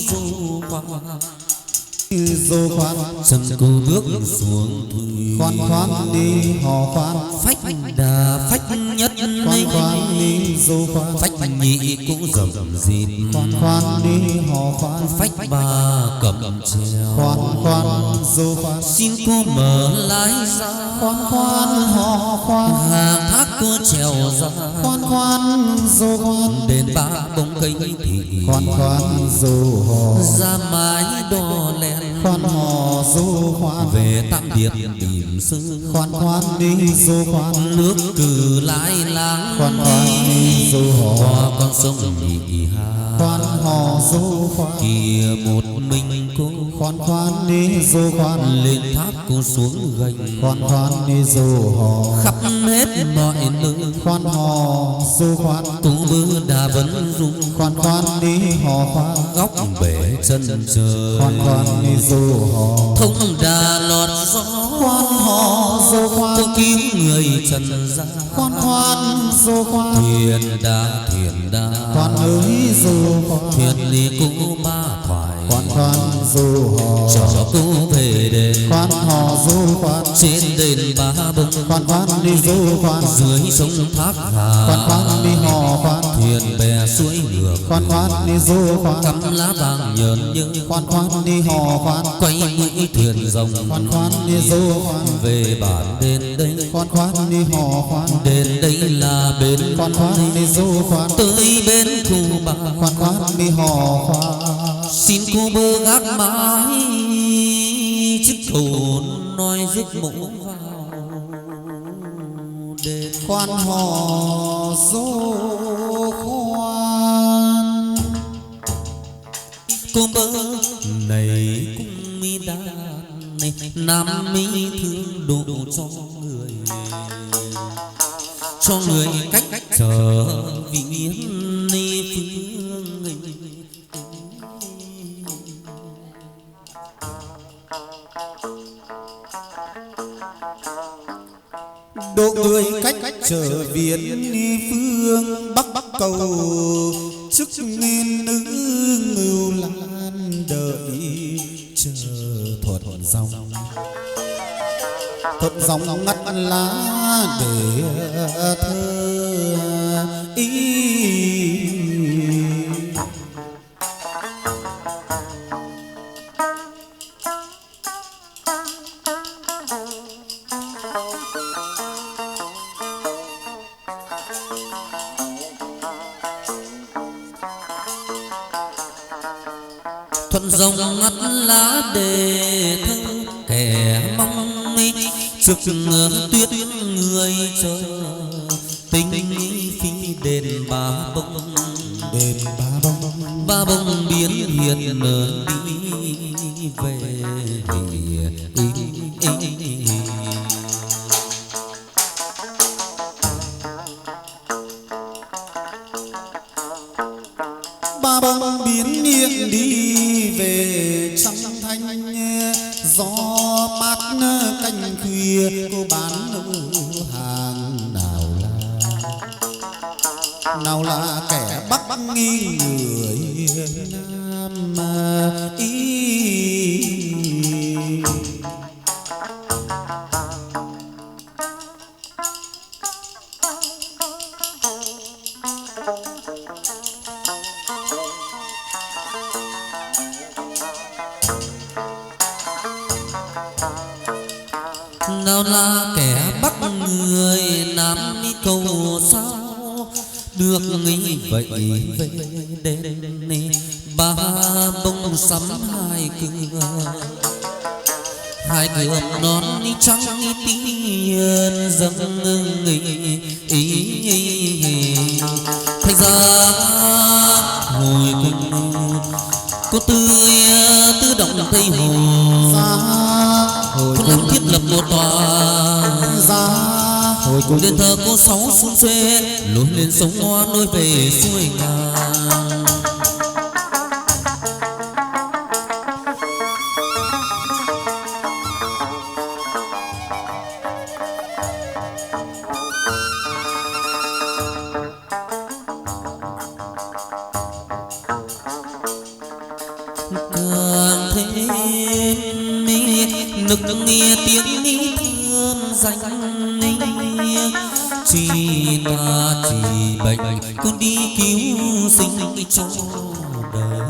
rô khoan chân cô bước xuống thủy khoan khoan đi hò khoan phách đà phách nhất khoan khoan đi dô khoan phách nhị cũng dầm dịt khoan khoan đi hò khoan phách ba cầm treo khoan khoan dô khoan xin cô mở lái ra khoan khoan hò khoan hàng thác cô trèo ra khoan khoan dô khoan đền ba bông cây thị khoan khoan dô hò ra mái đò len khoan hò dô khoan về Tam Điệp tìm sư khoan khoan đi dô khoan nước cử lái láng khoan khoan đi dô hò qua con sông nhị hà khoan hò dô khoan kìa một mình cô khoan khoan đi dô khoan lên tháp cô xuống gành khoan khoan đi dô hò khắp hết mọi nơi khoan hò dô khoan tú bư đà vấn rung khoan khoan đi hò khoan góc bể chân trời khoan khoan đi dô hò thông đà lọt gió khoan hò dô khoan cô cứu người trần gian khoan khoan dô khoan thuyền đà khoan ơi dô khoan thuyền ly cô ba thoại khoan khoan dô hò cho cô về đền khoan hò dô khoan trên đền ba bông khoan khoan đi dô khoan dưới sông thác hà khoan khoan đi hò khoan thuyền bè suối ngược khoan khoan đi dô khoan cắm lá vàng nhờn như khoan khoan đi hò khoan quay mũi thuyền rồng khoan khoan đi dô khoan về bản đền đây khoan khoan đi hò khoan đền đây là bên khoan khoan đi dô khoan tới bên khu bà khoan khoan đi hò khoan xin cô bơ gác mái chiếc cầu nói giấc mộ vào đền khoan hò dô khoan cô bơ này cũng mi đàn này nam mi thương độ cho người cách trở viễn ni phương độ người cách trở viễn ni phương bắc cầu chức nên nữ dòng thuận dòng ngắt lá để thơ ý. Thuận dòng ngắt lá để thơ kẻ mong trước tuyết người chờ tình phi đền ba bông biến hiền đi về. Ba bông biến hiền đi về trăng thanh gió mát canh khuya. Cô bán hàng nào là kẻ Bắc nghi người Nam ý. Nào là kẻ Bắc người Nam cầu sao được nghĩ vậy về đêm ba bông sắm hai cửa non trắng tiên dâng thành ra hồi có tư động tây hồ có làm thiết lập một tòa đền thờ cô sáu xuống xuê lối lên sông Hoa nối về xuôi ngàn. Càng thêm nức nghe tiếng thơm danh chỉ ta chỉ bệnh cứ đi cứu sinh cho đời.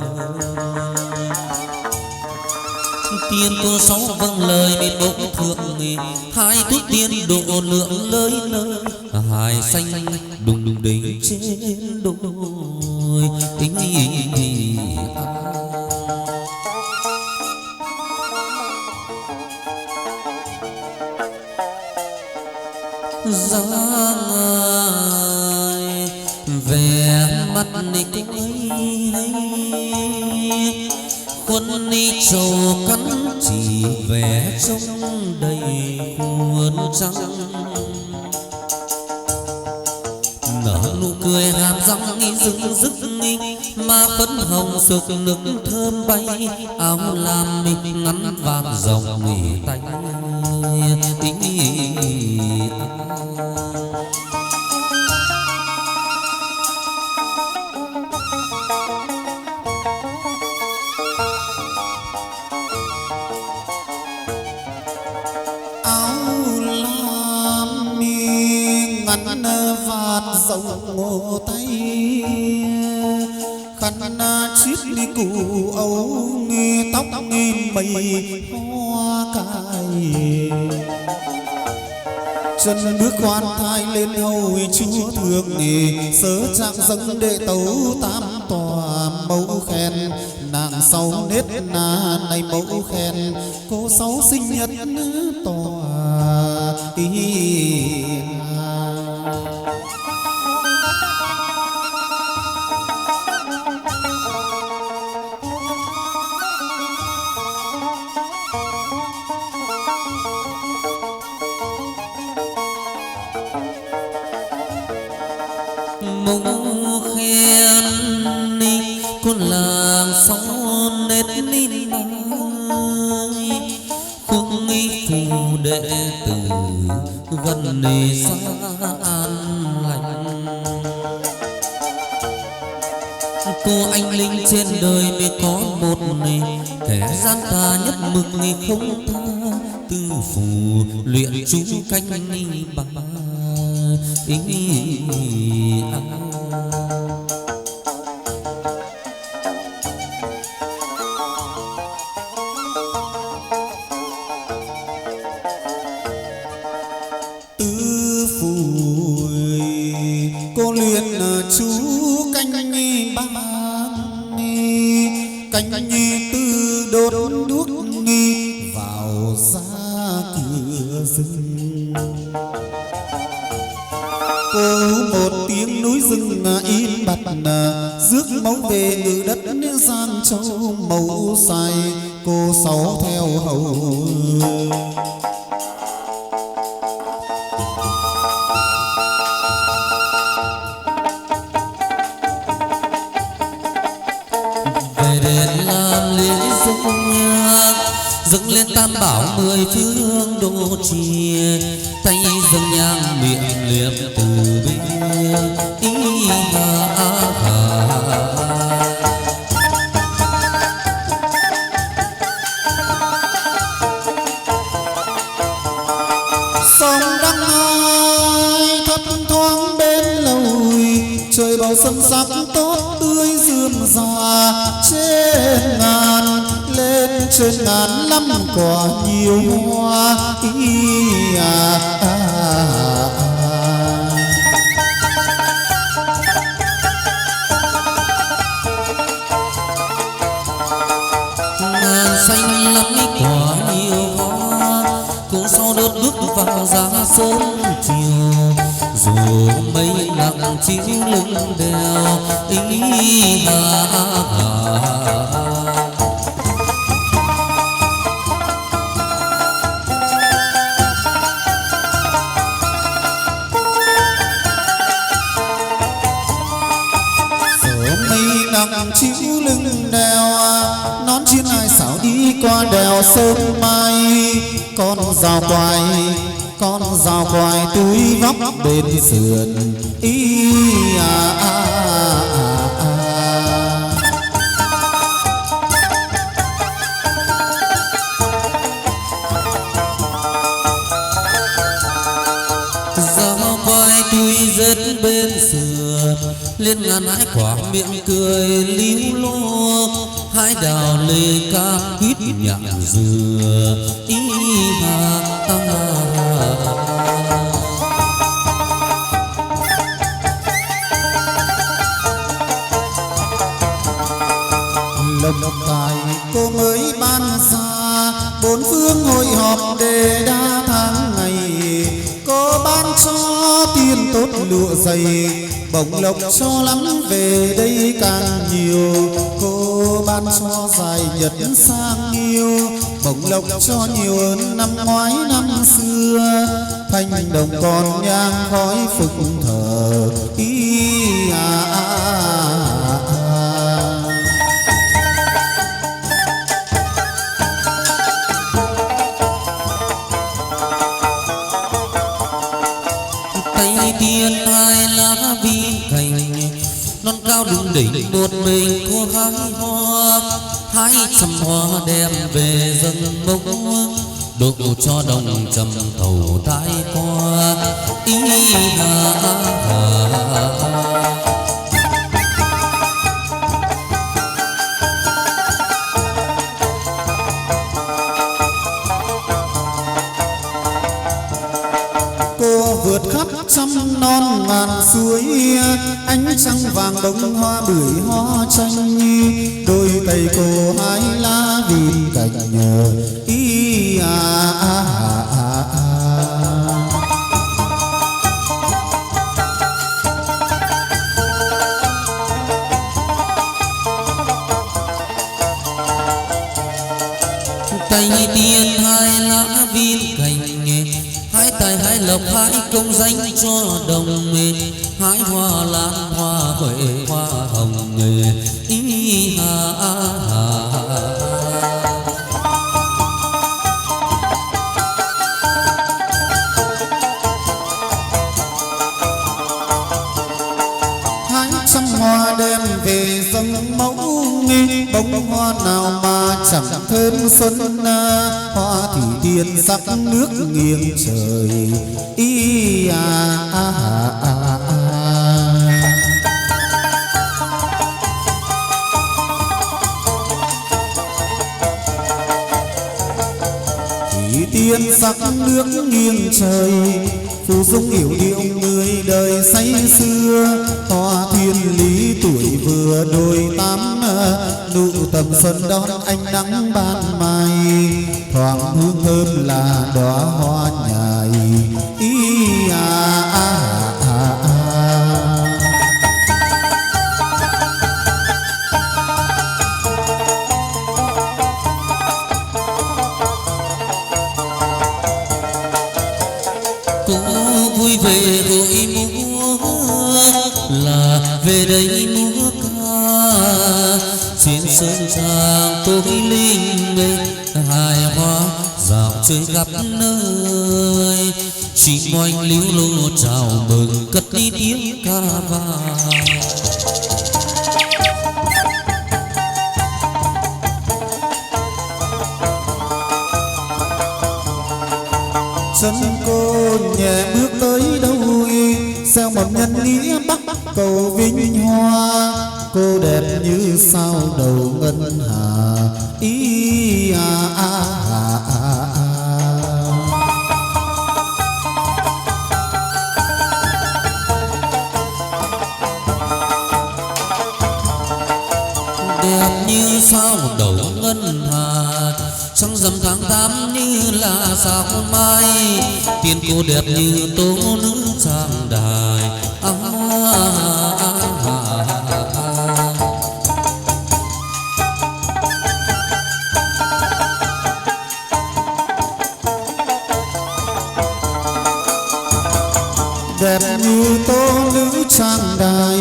Tiên cô sáu vâng lời bị bỗng thượng hai thuốc tiên độ lượng lớn nơi hai xanh đùng đỉnh trên đôi dáng ai vẻ mặt này cũng hay khuôn ni trầu cắn chỉ vẻ trông đầy khuôn trắng nở nụ cười hàm răng rưng rức mà phấn hồng sực nước thơm bay áo lam ngắn vàng rộng tay ngắn vạt rộng ngô tay khăn chiết đi cụ ấu tóc mây hoa cài chân bước khoan thai lên hầu chúa thường sớ trạng dâng đệ tấu tam tòa mẫu khen nàng sau nết na này mẫu khen cô sáu sinh nhật tòa mẫu khen ni con làng son nét nín không nghi phù đệ tử gần này xa an lành cô anh linh trên đời mới có một này kẻ gian ta nhất mực không tha, tư phù luyện chú canh ba Tư phù cô luyện chú canh ba canh tư đốt đuốc vào ra cửa rừng. Cô một tiếng núi rừng in bặt rước máu về ngự đất Giang Châu màu xài, cô sáu theo hầu. về đền làm lễ dâng lên tam bảo mười phương độ trì, tay dâng nhang miệng liệm từ bi ý sông đăng ai thấp thoáng bên lầu, trời bao sân sắc tốt tươi rườm rà trên ngàn, lên trên ngàn lắm quả nhiều hoa ngàn xanh lắm quả nhiều hoa, cũng sau đốt bước vào ra sớm chiều, dù mây nặng chiếu lưng đèo nặng chiếu lưng đèo, nón chiến ai xảo đi qua đèo sơn mai, con rào quài túi vóc bên sườn rào quài túi rất bên sườn, lên ngàn hái quả miệng cười líu lo, hái đào lê cam quýt nhặng dừa lộc tài cô mới ban ra, bốn phương hội họp để đa tháng ngày, cô ban cho tiền tốt lụa dày, bổng lộc cho lắm về đây càng nhiều, cô ban cho dài nhật sang yêu, bổng lộc cho nhiều hơn năm ngoái năm xưa, thanh đồng còn nhang khói phụng thờ tay tiên hai lá vi cành, non cao đứng đỉnh một mình cô hái hoa, hái trăm hoa đem về dâng bông, độ cho đồng trầm thầu thái qua cô vượt khắp trăm non ngàn suối, ánh trăng vàng bông hoa bưởi hoa chanh, đôi tay cô hái lá vịt cành nhờ tay tiên hai lá viên cành, hái tài hái lộc hái công danh cho đồng, hái hoa lan hoa huệ hoa hồng hái trăm hoa đem về dâng mẫu nghi, bông hoa nào mà chẳng thêm xuân hoa thủy tiên sắc nước nghiêng trời ý thủy tiên sắc nước nghiêng trời phù dung yểu điệu người đời say xưa hoa thiên lý tuổi vừa đôi tám nụ tầm xuân đón ánh nắng ban mai thoảng hương thơm là đóa hoa nhài vui về hội múa là về đây múa ca xin sơn trang tôi linh bên hài hoa dạo chơi khắp nơi chim oanh líu lô chào mừng cất đi tiếng ca vang. chân cô nhẹ bước tới đâu gieo một nhân nghĩa bắc cầu vinh hoa cô đẹp như sao đầu ngân hà đẹp như sao đầu ngân hà trăng rằm tháng 8 như là sao mai tiên cô đẹp như tố nữ trang đài đẹp như tố nữ trang đài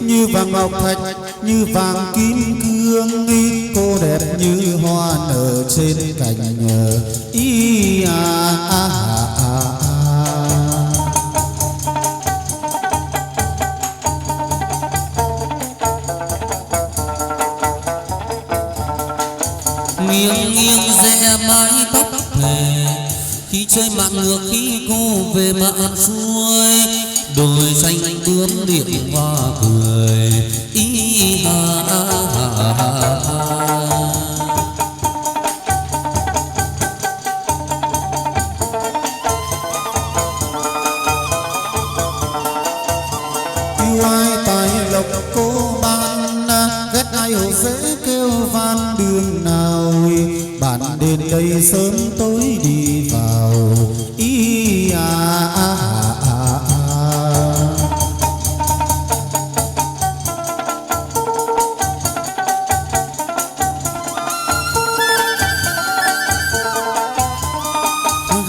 như vàng ngọc thạch như vàng kim cương cô đẹp như hoa nở trên cành nghiêng nghiêng rẽ mái tóc về khi chơi mạng ngược khi cô về mạn xuôi đôi xanh bướm điện hoa cười yêu ai tài lộc cô ban ghét ai hổ dễ kêu van đường nào bạn đến đây sớm tối đi vào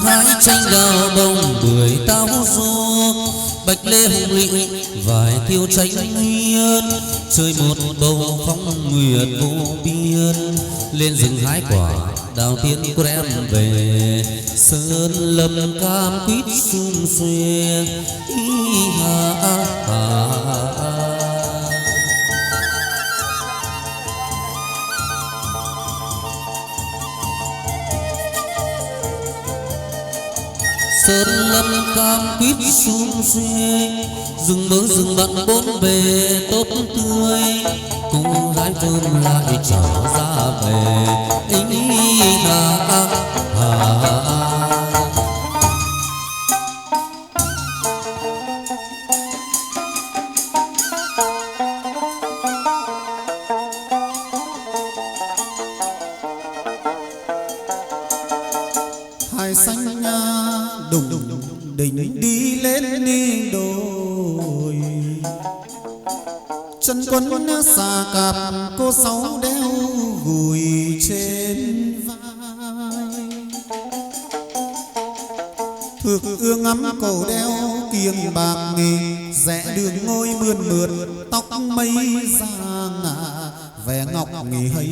hái tranh đào bông bưởi táo rô bạch lê hùng lị vài thiêu tranh nguyên chơi một bầu phong nguyệt vô biên lên rừng hái quả đào tiên của em về sơn lâm cam quýt sum xuê sơn lâm cam quýt sum xuê rừng mơ rừng bận bốn bề tốt tươi cô gái thơm lại trở ra về hai xanh đùng đỉnh đi lên đi đồi chân quân xà cạp cô sáu đeo gùi trên vai thược ương ngắm cổ đeo kiềng bạc nghề rẽ đường ngôi mượn mượt tóc mây giang vẻ ngọc nghề hay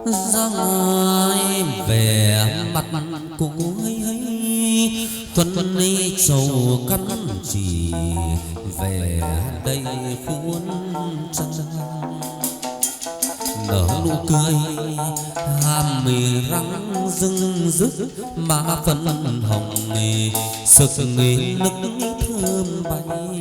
giang ai vẻ mặt cô ấy tuần ấy trầu cắn chỉ về đây khuôn trăng nở nụ cười hàm mì răng rưng rức má phấn hồng mì sực nghề nức thơm bay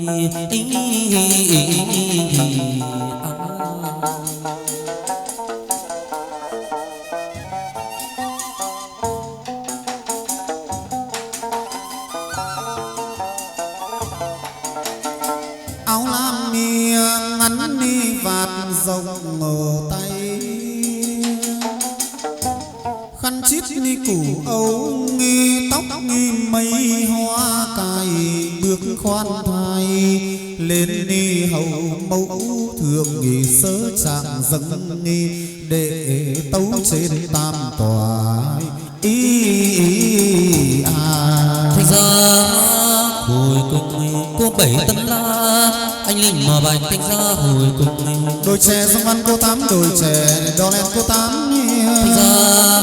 áo lam mi ngắn ni vạt rộng ở tay khăn chít ni củ ấu nghi tóc nghi mây hoa cài bước khoan thai lên ni hầu mẫu thượng nghi sớ trạng dâng nghi để tấu trên tam tòa thành ra hồi cùng cô bảy tấn la anh linh mà bài thành ra hồi cùng đôi trẻ sông văn cô tám đôi trẻ đò len cô tám thành ra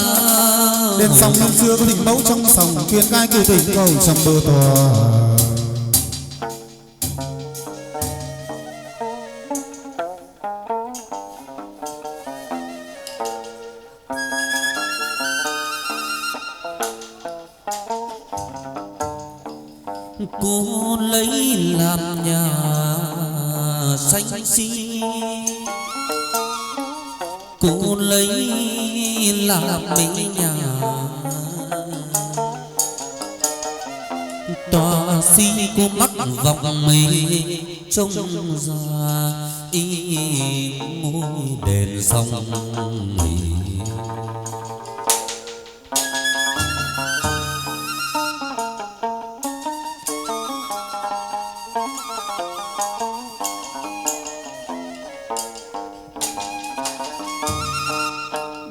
đêm sông năm xưa có tình mẫu trong sòng khuyên cai cửu tình cầu trong bờ tòa cô lấy làm nhà xanh xi cô lấy làm mấy nhà tòa si cô mắc vòng mây trông ra ngôi đền sông mây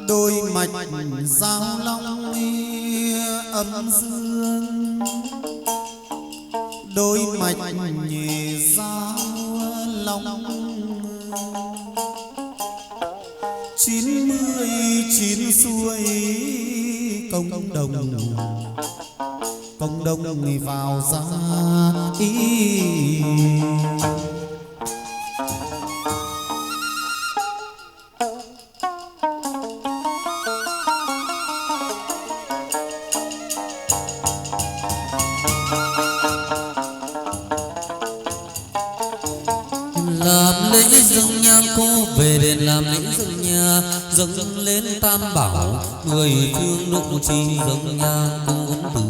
đôi mạch giao long âm dương đôi mạch giao long 99 xuôi công đồng người vào ra làm lễ dâng nhang cô về đền làm lễ dâng nhà dâng lên tam bảo người thương độ trì dâng nhang cô từ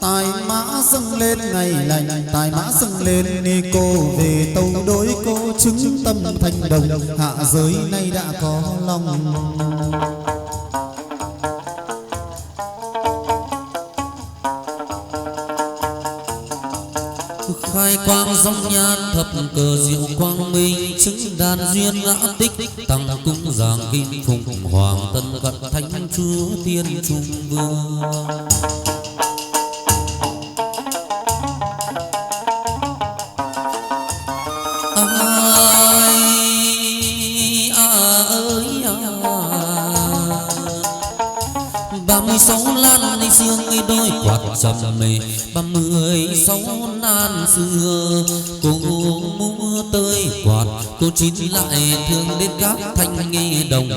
tài mã dâng lên ngày lành tài mã dâng lên ni cô về tâu đối cô chứng tâm thành đồng hạ giới nay đã có lòng khai quang dòng nhan thập cờ diệu quang minh chứng đàn duyên ngã tích tăng cung giảng kim phụng hoàng tân cận thánh chúa tiên trung vương ba mươi sáu lan đi xương ấy đôi quạt trầm mây 36 nan xưa cô mua tơi quạt cô chín lại thương đến các thanh nghi đồng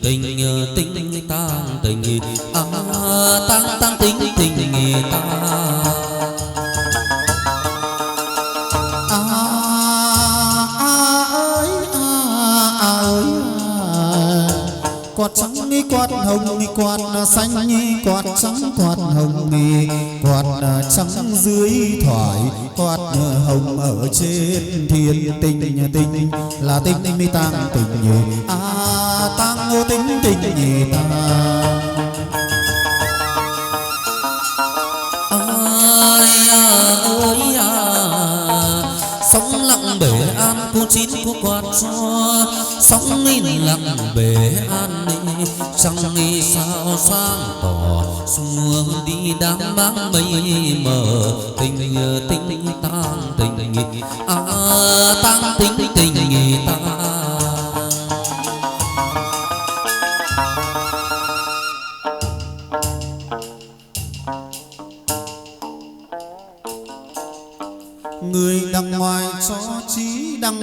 tình tình tang tình tang tang tình tình ta quạt trắng đi quạt hồng đi quạt xanh đi quạt trắng quạt hồng đi quạt trắng dưới thoại quạt hồng ở trên thiên tình tình là tình mi tang tình tang ô tình tình ta sóng lặng bể an cô chín cô quạt cho sóng nghìn lặng bể an trăng đi sao sáng tỏ xuống đi đang mang mây mờ tình tình tang tình tang tình tình ta người đằng ngoài cho trí đằng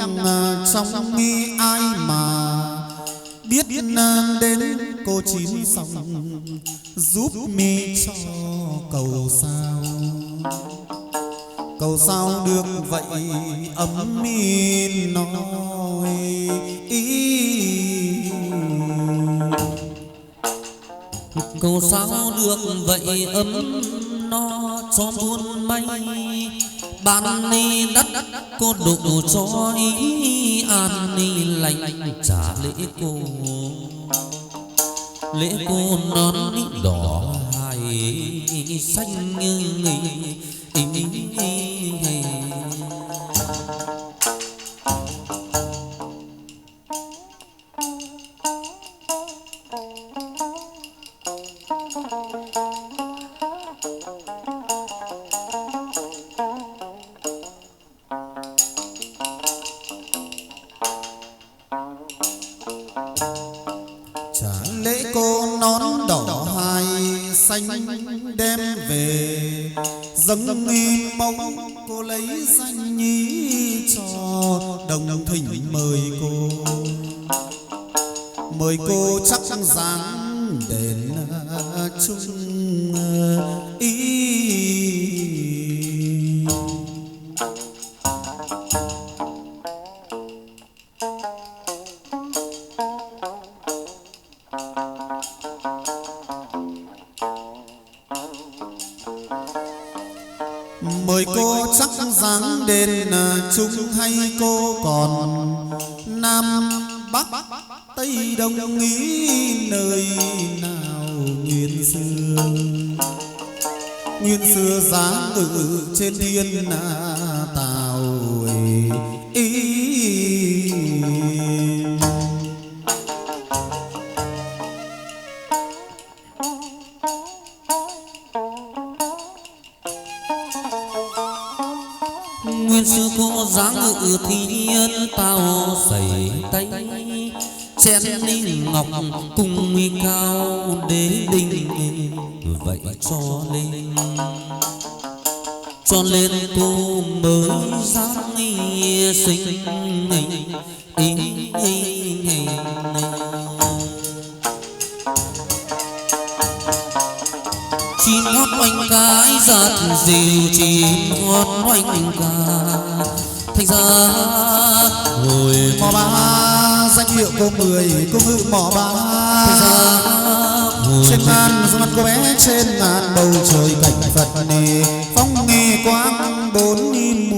trong nghi ai mà biết đến cô chín xong giúp mi cho cầu sao được vậy ấm mi nói cầu sao được vậy ấm no cho buôn may ban ni đắt cô độ cho ý an ni lành trả lễ cô nón đỏ hài xanh như lễ cô nón đỏ hai xanh đem về dâng nghi mong cô lấy danh nhi cho đồng thỉnh mời cô chắc dáng đền chung ý. Mời cô chắc dáng đền chung hay cô còn Nam Bắc Tây Đông nghĩ nơi nào nguyên xưa giá ngự trên thiên tào nguyên sư cô dáng ngự thiên tao sẩy tay chén ni ngọc cùng nguy cao đế đình vậy cho lên cô mới dáng sinh chim hót oanh cái giật dịu chim hót oanh ca thành ra hồi mò ba danh hiệu cô 10 cô ngự mò ba trên ngàn dung mặt cô bé trên ngàn bầu trời cảnh Phật nề phong nghề quang 4 mùa.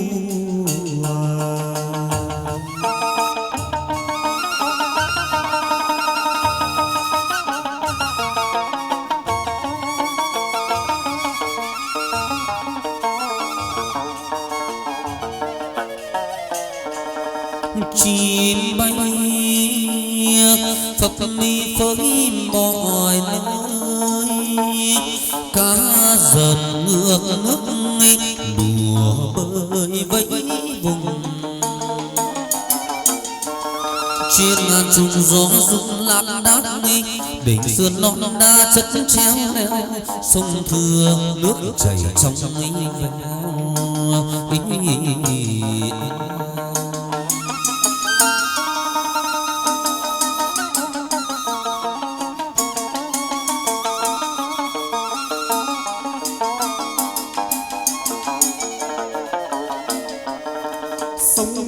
chim bay phập mi phới mọi nơi cá dần ngược nước đùa bơi vẫy vùng trên ngàn trùng gió rung lác đác đỉnh sườn non đa chất treo sông thương nước chảy trong sông nghi thương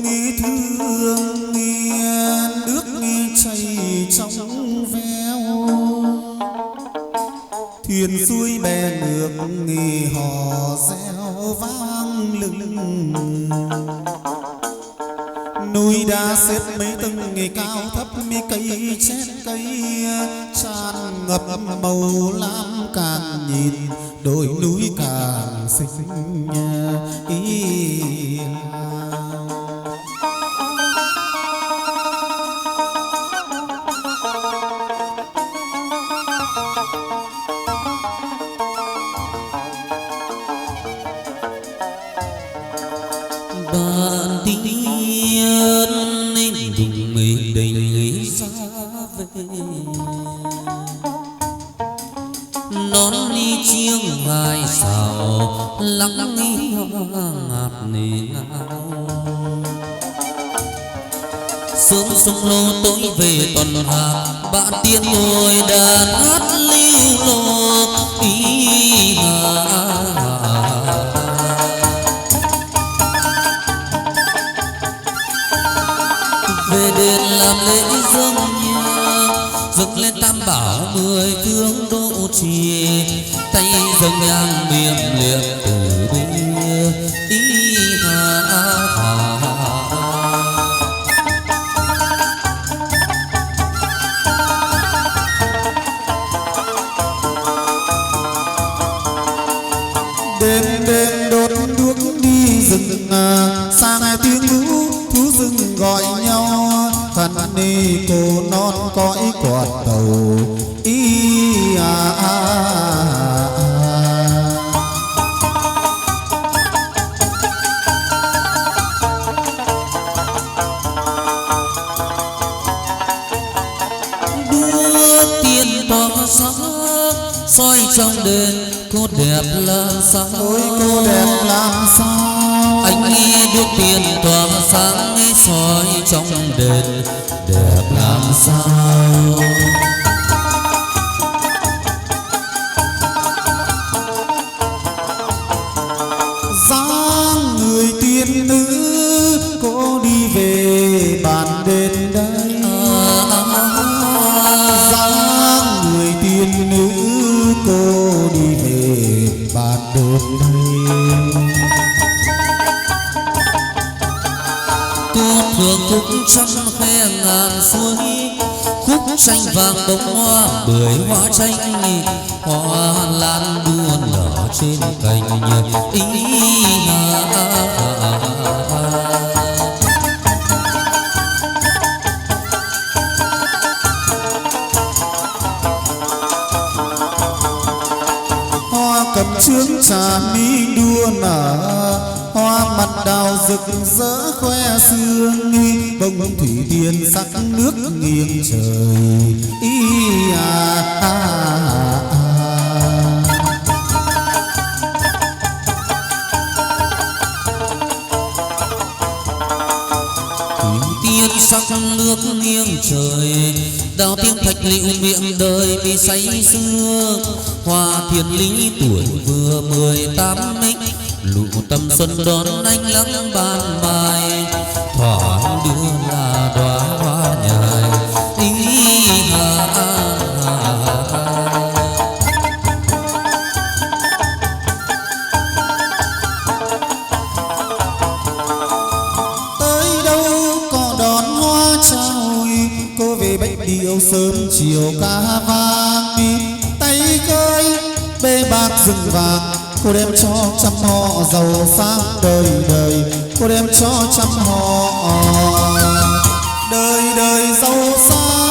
nghi nước nghi chảy trong veo thuyền xuôi bè ngược nghi hò reo vang lừng núi đá xếp mấy tầng nghề cao thấp mi cây chết cây tràn ngập màu lam càng nhìn đồi núi càng xinh ý. Bạn tiên nên dùng mình đình xa về nón đi chiêng hai xào lắng nghe ngạt nỉ ngao. Sớm sông lô tối về tuần hạ, bạn tiên ngồi đàn hát lưu lô ý về đền làm lễ dâng nhang, dâng lên tam bảo 10 phương độ trì, tay dâng nhang miệng liệm từ bia ý đêm đêm đốt đuốc đi rừng sang nghe tiếng lũ thú rừng gọi nhau, khăn đi cô non cõi quạt tàu ý đuốc tiền tỏa sáng soi trong đền. Cô đẹp làm sao, ôi cô đẹp làm sao, anh nghe đuốc tiền tỏa sáng nghe soi trong đền đẹp làm sao. dáng người tiên nữ cô đi về bàn đền đây, dáng người tiên nữ cô đi về bàn đền đây. Cô thường khúc trăm khe ngàn suối, khúc tranh vàng bông hoa bưởi hoa tranh, hoa lan đua nở trên cành ý hoa cầm trướng trà mi đua nở, hoa mặt đào rực rỡ khoe sương, bông thủy tiên sắc nước nghiêng trời ý thủy tiên sắc nước nghiêng trời, đào tiếng thạch liệu miệng đời vì say sưa. Hoa thiên lý tuổi vừa 18 minh, lũ tâm xuân đón anh lắng ban mai, thoảng đưa là đóa hoa nhài ý tới đâu có đón hoa trao, cô về bách điệu sớm chiều ca vang đi, tay cơi bê bạc rừng vàng cô đem cho trăm họ giàu sang đời đời, cô đem cho trăm họ đời đời giàu sang.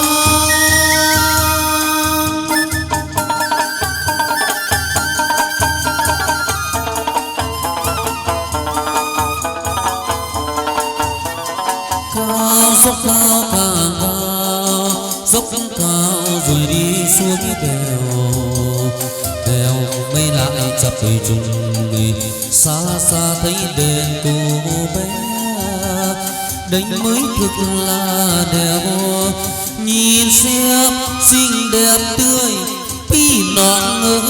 cao dốc cao càng cao, dốc cao rồi đi xuống đèo, đèo mây lại chập trùng xa xa thấy đền cô bé, đây mới thực là đèo nhìn xem xinh đẹp tươi, pi nọn ơi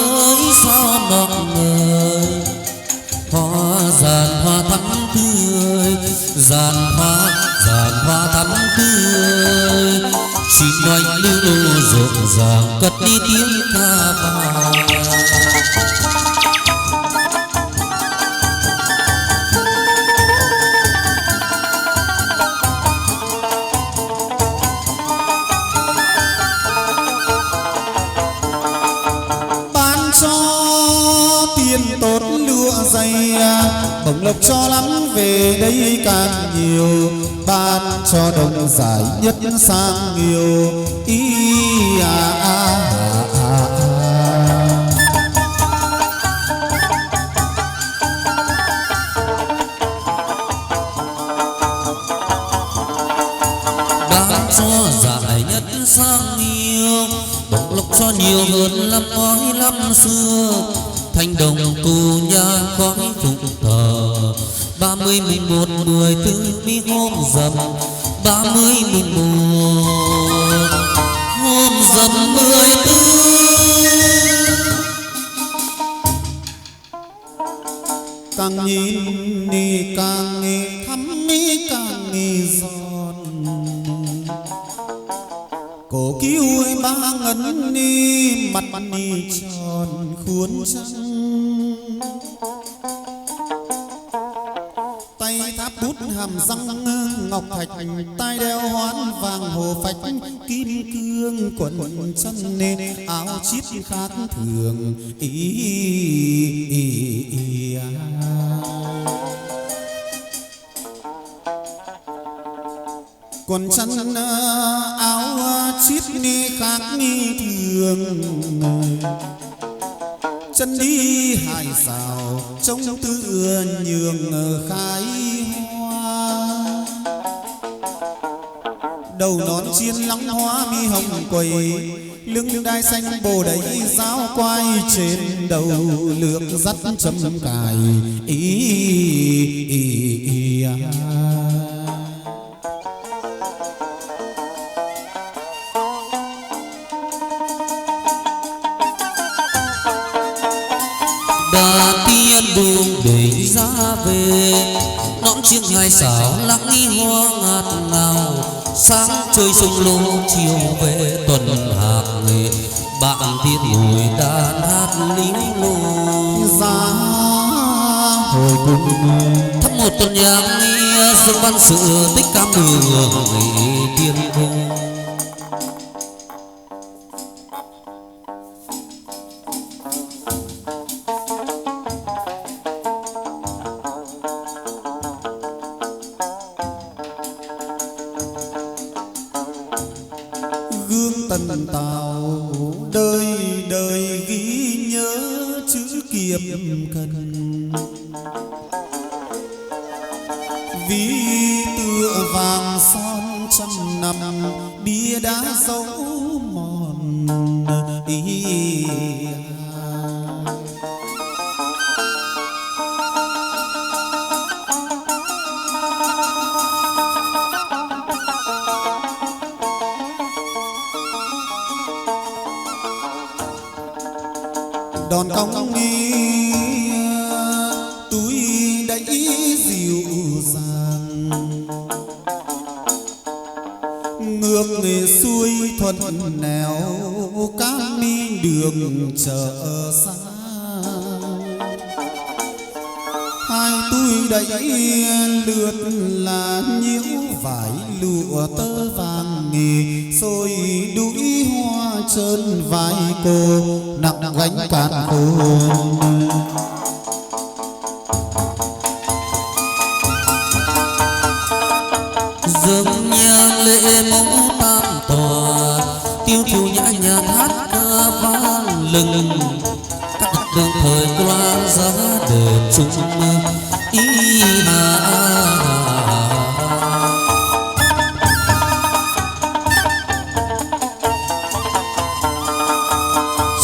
sao nọn ngời, hoa giàn hoa thắm tươi, giàn hoa thắm tươi, chim oanh lưu rộn ràng cất đi tiếng ca vang. Ban cho tiền tốt lụa dày, bổng lộc cho lắm về đây càng nhiều, ban cho đồng giải nhất sang nhiều ý ban cho giải nhất sang nhiều, bổng lộc cho nhiều hơn năm ngoái năm xưa, thanh đồng tu nhang khói phụng thờ 30 mùng 1 14 mi hôm rằm 30 mùng 1 hôm rằm 14 càng nhìn đi càng nghe thắm mi càng nghe giòn cổ cứu ba ngân ni mặt ni tròn khuôn trắng tay tháp bút hàm răng ngọc thạch tai đeo hoán vàng hồ phách kim cương quần chân nên áo chít khác thường quần chân áo chít ni khác ni thường chân đi hải xào trông tựa nhường khai hoa đầu nón chiên lắng hoa mi hồng quầy lưng đai xanh bồ đầy giáo quai trên đầu lược dắt chấm cài đường để ra về nón chiếc hai xảo lắng nghi hoa ngát ngào sáng chơi sông lô chiều về tuần hạc nghề bạn tiết ngồi đàn hát lính lô ra hồi cùng thắp một tuần nhang nghe dương văn sự tích cam đường tiên cung tần tào đời đời ghi nhớ chữ kiệm cần ví tựa vàng son trăm năm bia đá dấu mòn đòn cong đi túi đẩy dịu dàng ngược về xuôi thuận nẻo cam mi đường chợ xa hai túi đẩy lượt là nhiễu vải lụa tơ vàng nghề xôi đũi hoa trơn vai cô nặng gánh cạn khôn dâng nhang lễ mẫu tam tòa tiêu thiêu nhã nhàn hát ca vang lừng các bậc đường thời quan giá đền chung ý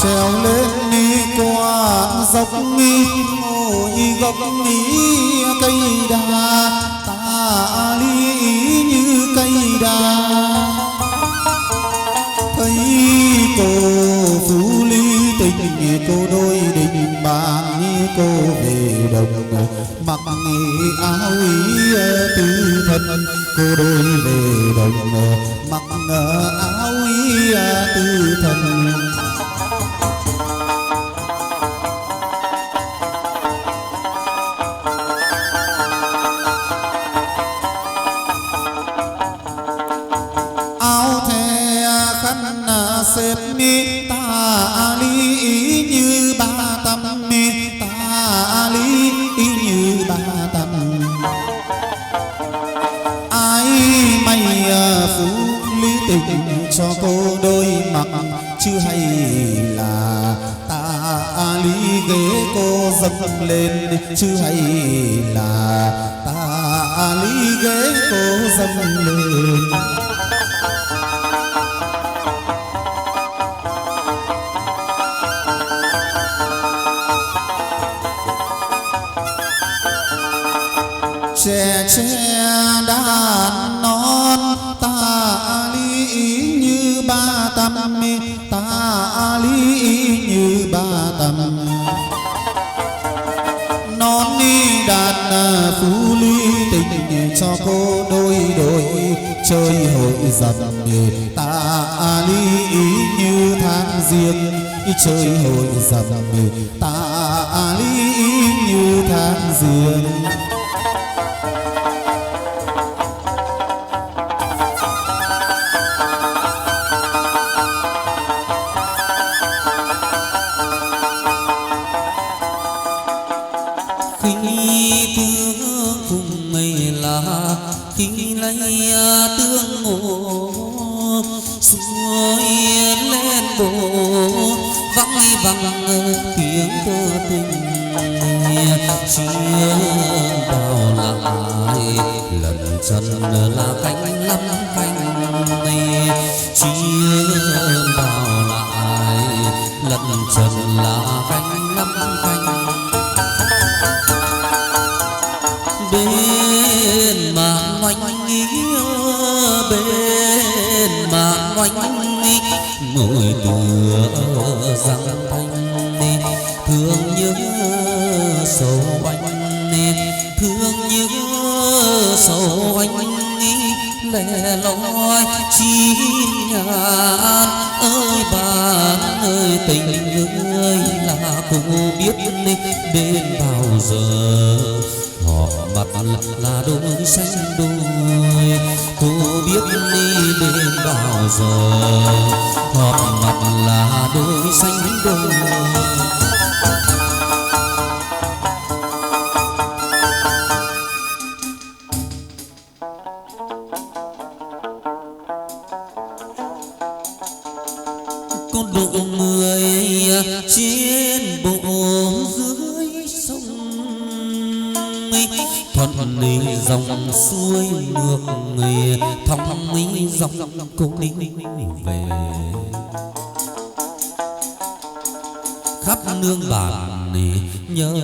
trèo lên đi qua dốc nghi ngồi gốc nghi cây đa ta lý như cây đa thấy cô phú ly tình cô đôi đình bàn cô về đồng mặc áo ý tư thân cô đôi về đồng mặc áo ý tư thân xếp mi ta lý như ba tâm mi ta lý như ba tâm ai may phú lý tình cho cô đôi mặc chứ hay là ta lý ghế cô dâng lên chứ hay là ta lý ghế cô dâng lên trẻ tre đàn non ta lý như ba tâm ta lý như ba tâm non đi đàn phú ly tình cho cô đôi chơi hội dầm ta lý như tháng giêng chơi hội dầm ta lý như tháng giêng. Khi lấy tương ngộ xuôi lên bộ vắng tiếng cơ tình chia bao lại lần chân là cánh lắm cánh chia bao lại lần chân là cánh lắm cánh bên mà oanh bên mà oanh ngồi tựa răng thanh thương nhớ sầu anh thương nhớ sầu anh lẻ loi chim nhàn ơi bạn ơi tình ơi là cô biết đến bao giờ họ mặt là đôi xanh đôi cô biết đi đến bao giờ họ mặt là đôi xanh đôi. Con độ người trên bộ dưới sông thuận đi dòng xuôi ngược người thong đi dòng cô đi về khắp nương bản nhớ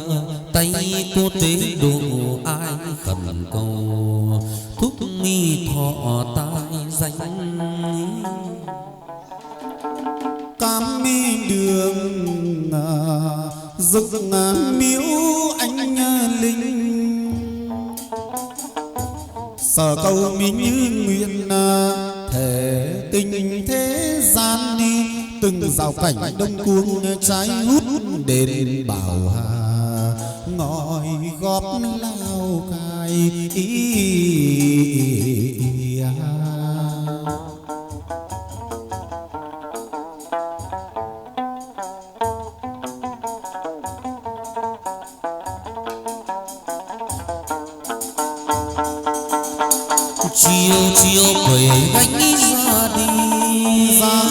tay cô tế độ ai khẩn cầu thúc nghi thọ tai danh cam mi đường rực miếu anh linh sở cầu mi như nguyện thể tình thế gian đi từng rào cảnh đông cuồng trái hút đền bảo hà ngòi góp lao cài chiều quẩy gánh ra đi ra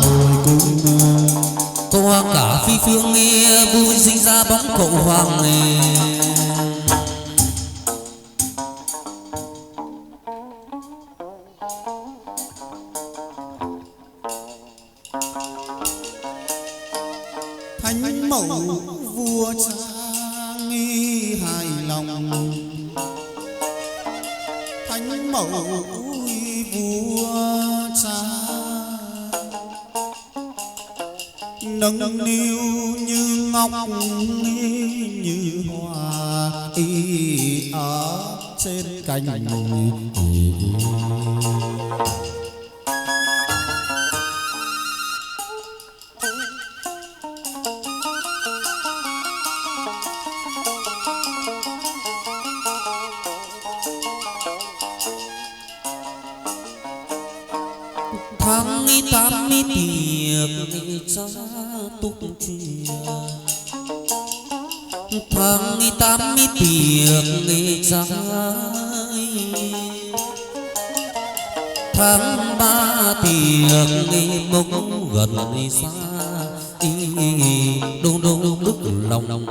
hồi cùng câu hoa cả phi phương nghe vui sinh ra bóng cậu hoàng nghe thánh mẫu vua cha nghi hài lòng thánh mẫu vua cha nâng niu như ngọc như hoa ở trên cành tháng tám tiệc cha túc chia tháng tám tiệc cha tháng ba tiệc mông gần xa đô đô bức lòng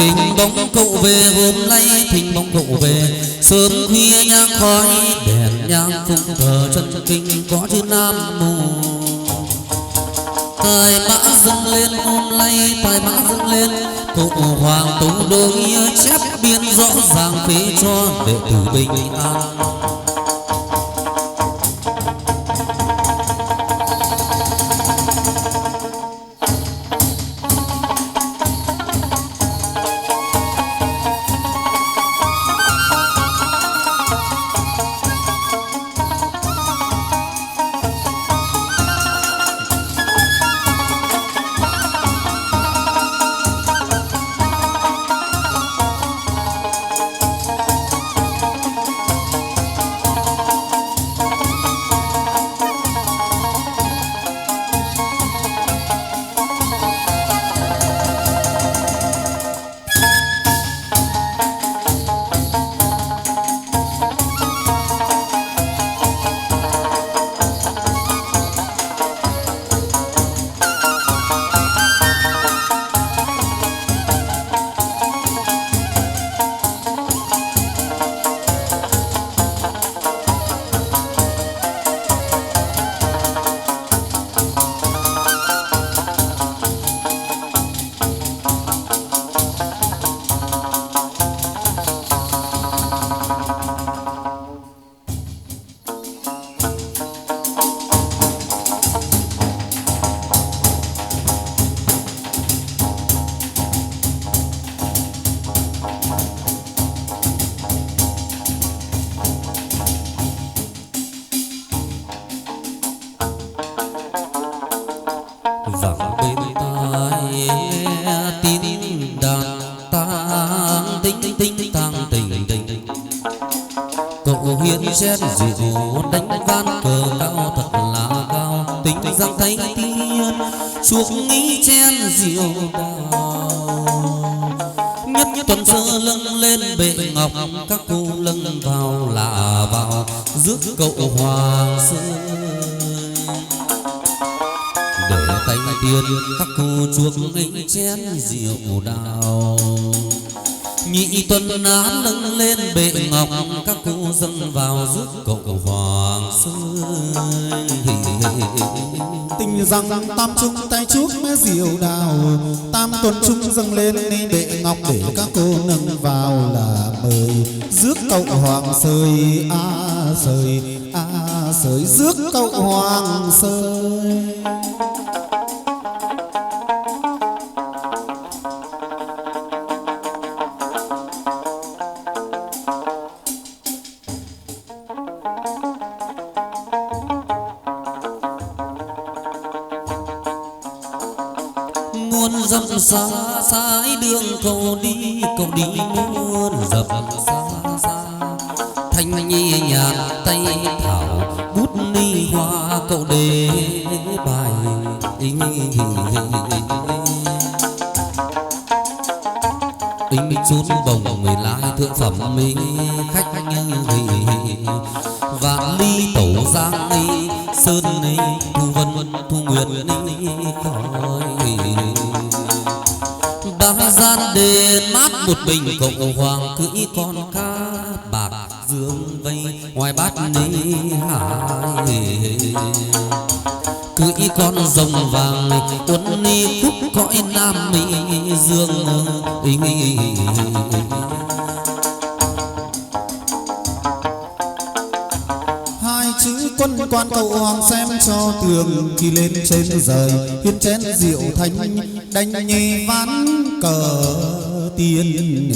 thỉnh bóng cậu về hôm nay thỉnh bóng cậu về sớm khuya nhang khói đèn nhang phụng thờ chân kinh có chữ Nam Mô. Tài mã dâng lên hôm nay tài mã dâng lên cụ hoàng tú đôi chép biên rõ ràng phế cho đệ tử bình an. Chén rượu đánh ván cờ cao thật là cao tính rằng thấy tiên chuộc nghĩ chén rượu đào nhất tuần sơ lưng lên bệ ngọc các cô lưng vào là vào rước cậu hoàng sơn để tay tiên các cô chuộc nghĩ chén rượu đào. Nhị tuần án nâng lên bệ ngọc các cô dâng vào rước cậu hoàng sơn. Tình rằng tam trung tay chuốc rượu đào tam tuần trung dâng lên bệ ngọc để các cô nâng vào là mời rước cậu hoàng sơi sơi rước cậu hoàng sơi. Dập xa xa đường cậu đi muôn dập xa xa thanh nhẹ nhàng tay thảo bút ni hoa cậu để bài mình chốn bồng người lái thượng phẩm mình khách vạn ly tẩu giang sơn thu vân thu nguyệt khói ba gian đền mát một bình cậu hoàng cưỡi con cá bạc dương vây ngoài bát ni hải cưỡi con rồng vàng uốn ni khúc cõi nam mỹ dương chữ quân quan cậu hoàng xem cho tường khi lên trên rời hiên chén rượu thanh đánh nhì ván cờ tiên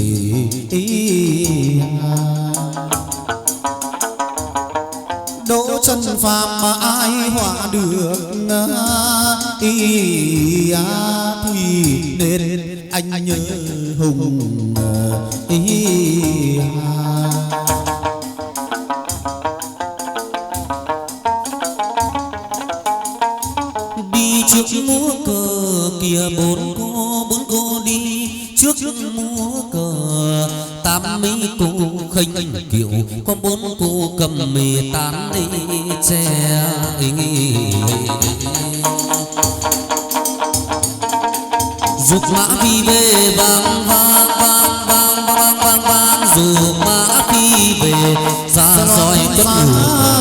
đỗ chân phàm mà ai họa được thì nên anh nhớ hùng trước múa cờ kìa bốn cô đi trước múa cờ tám mấy cô khênh kiệu có bốn cô cầm mì tán đi che dục mã vi về vàng vàng chất sáng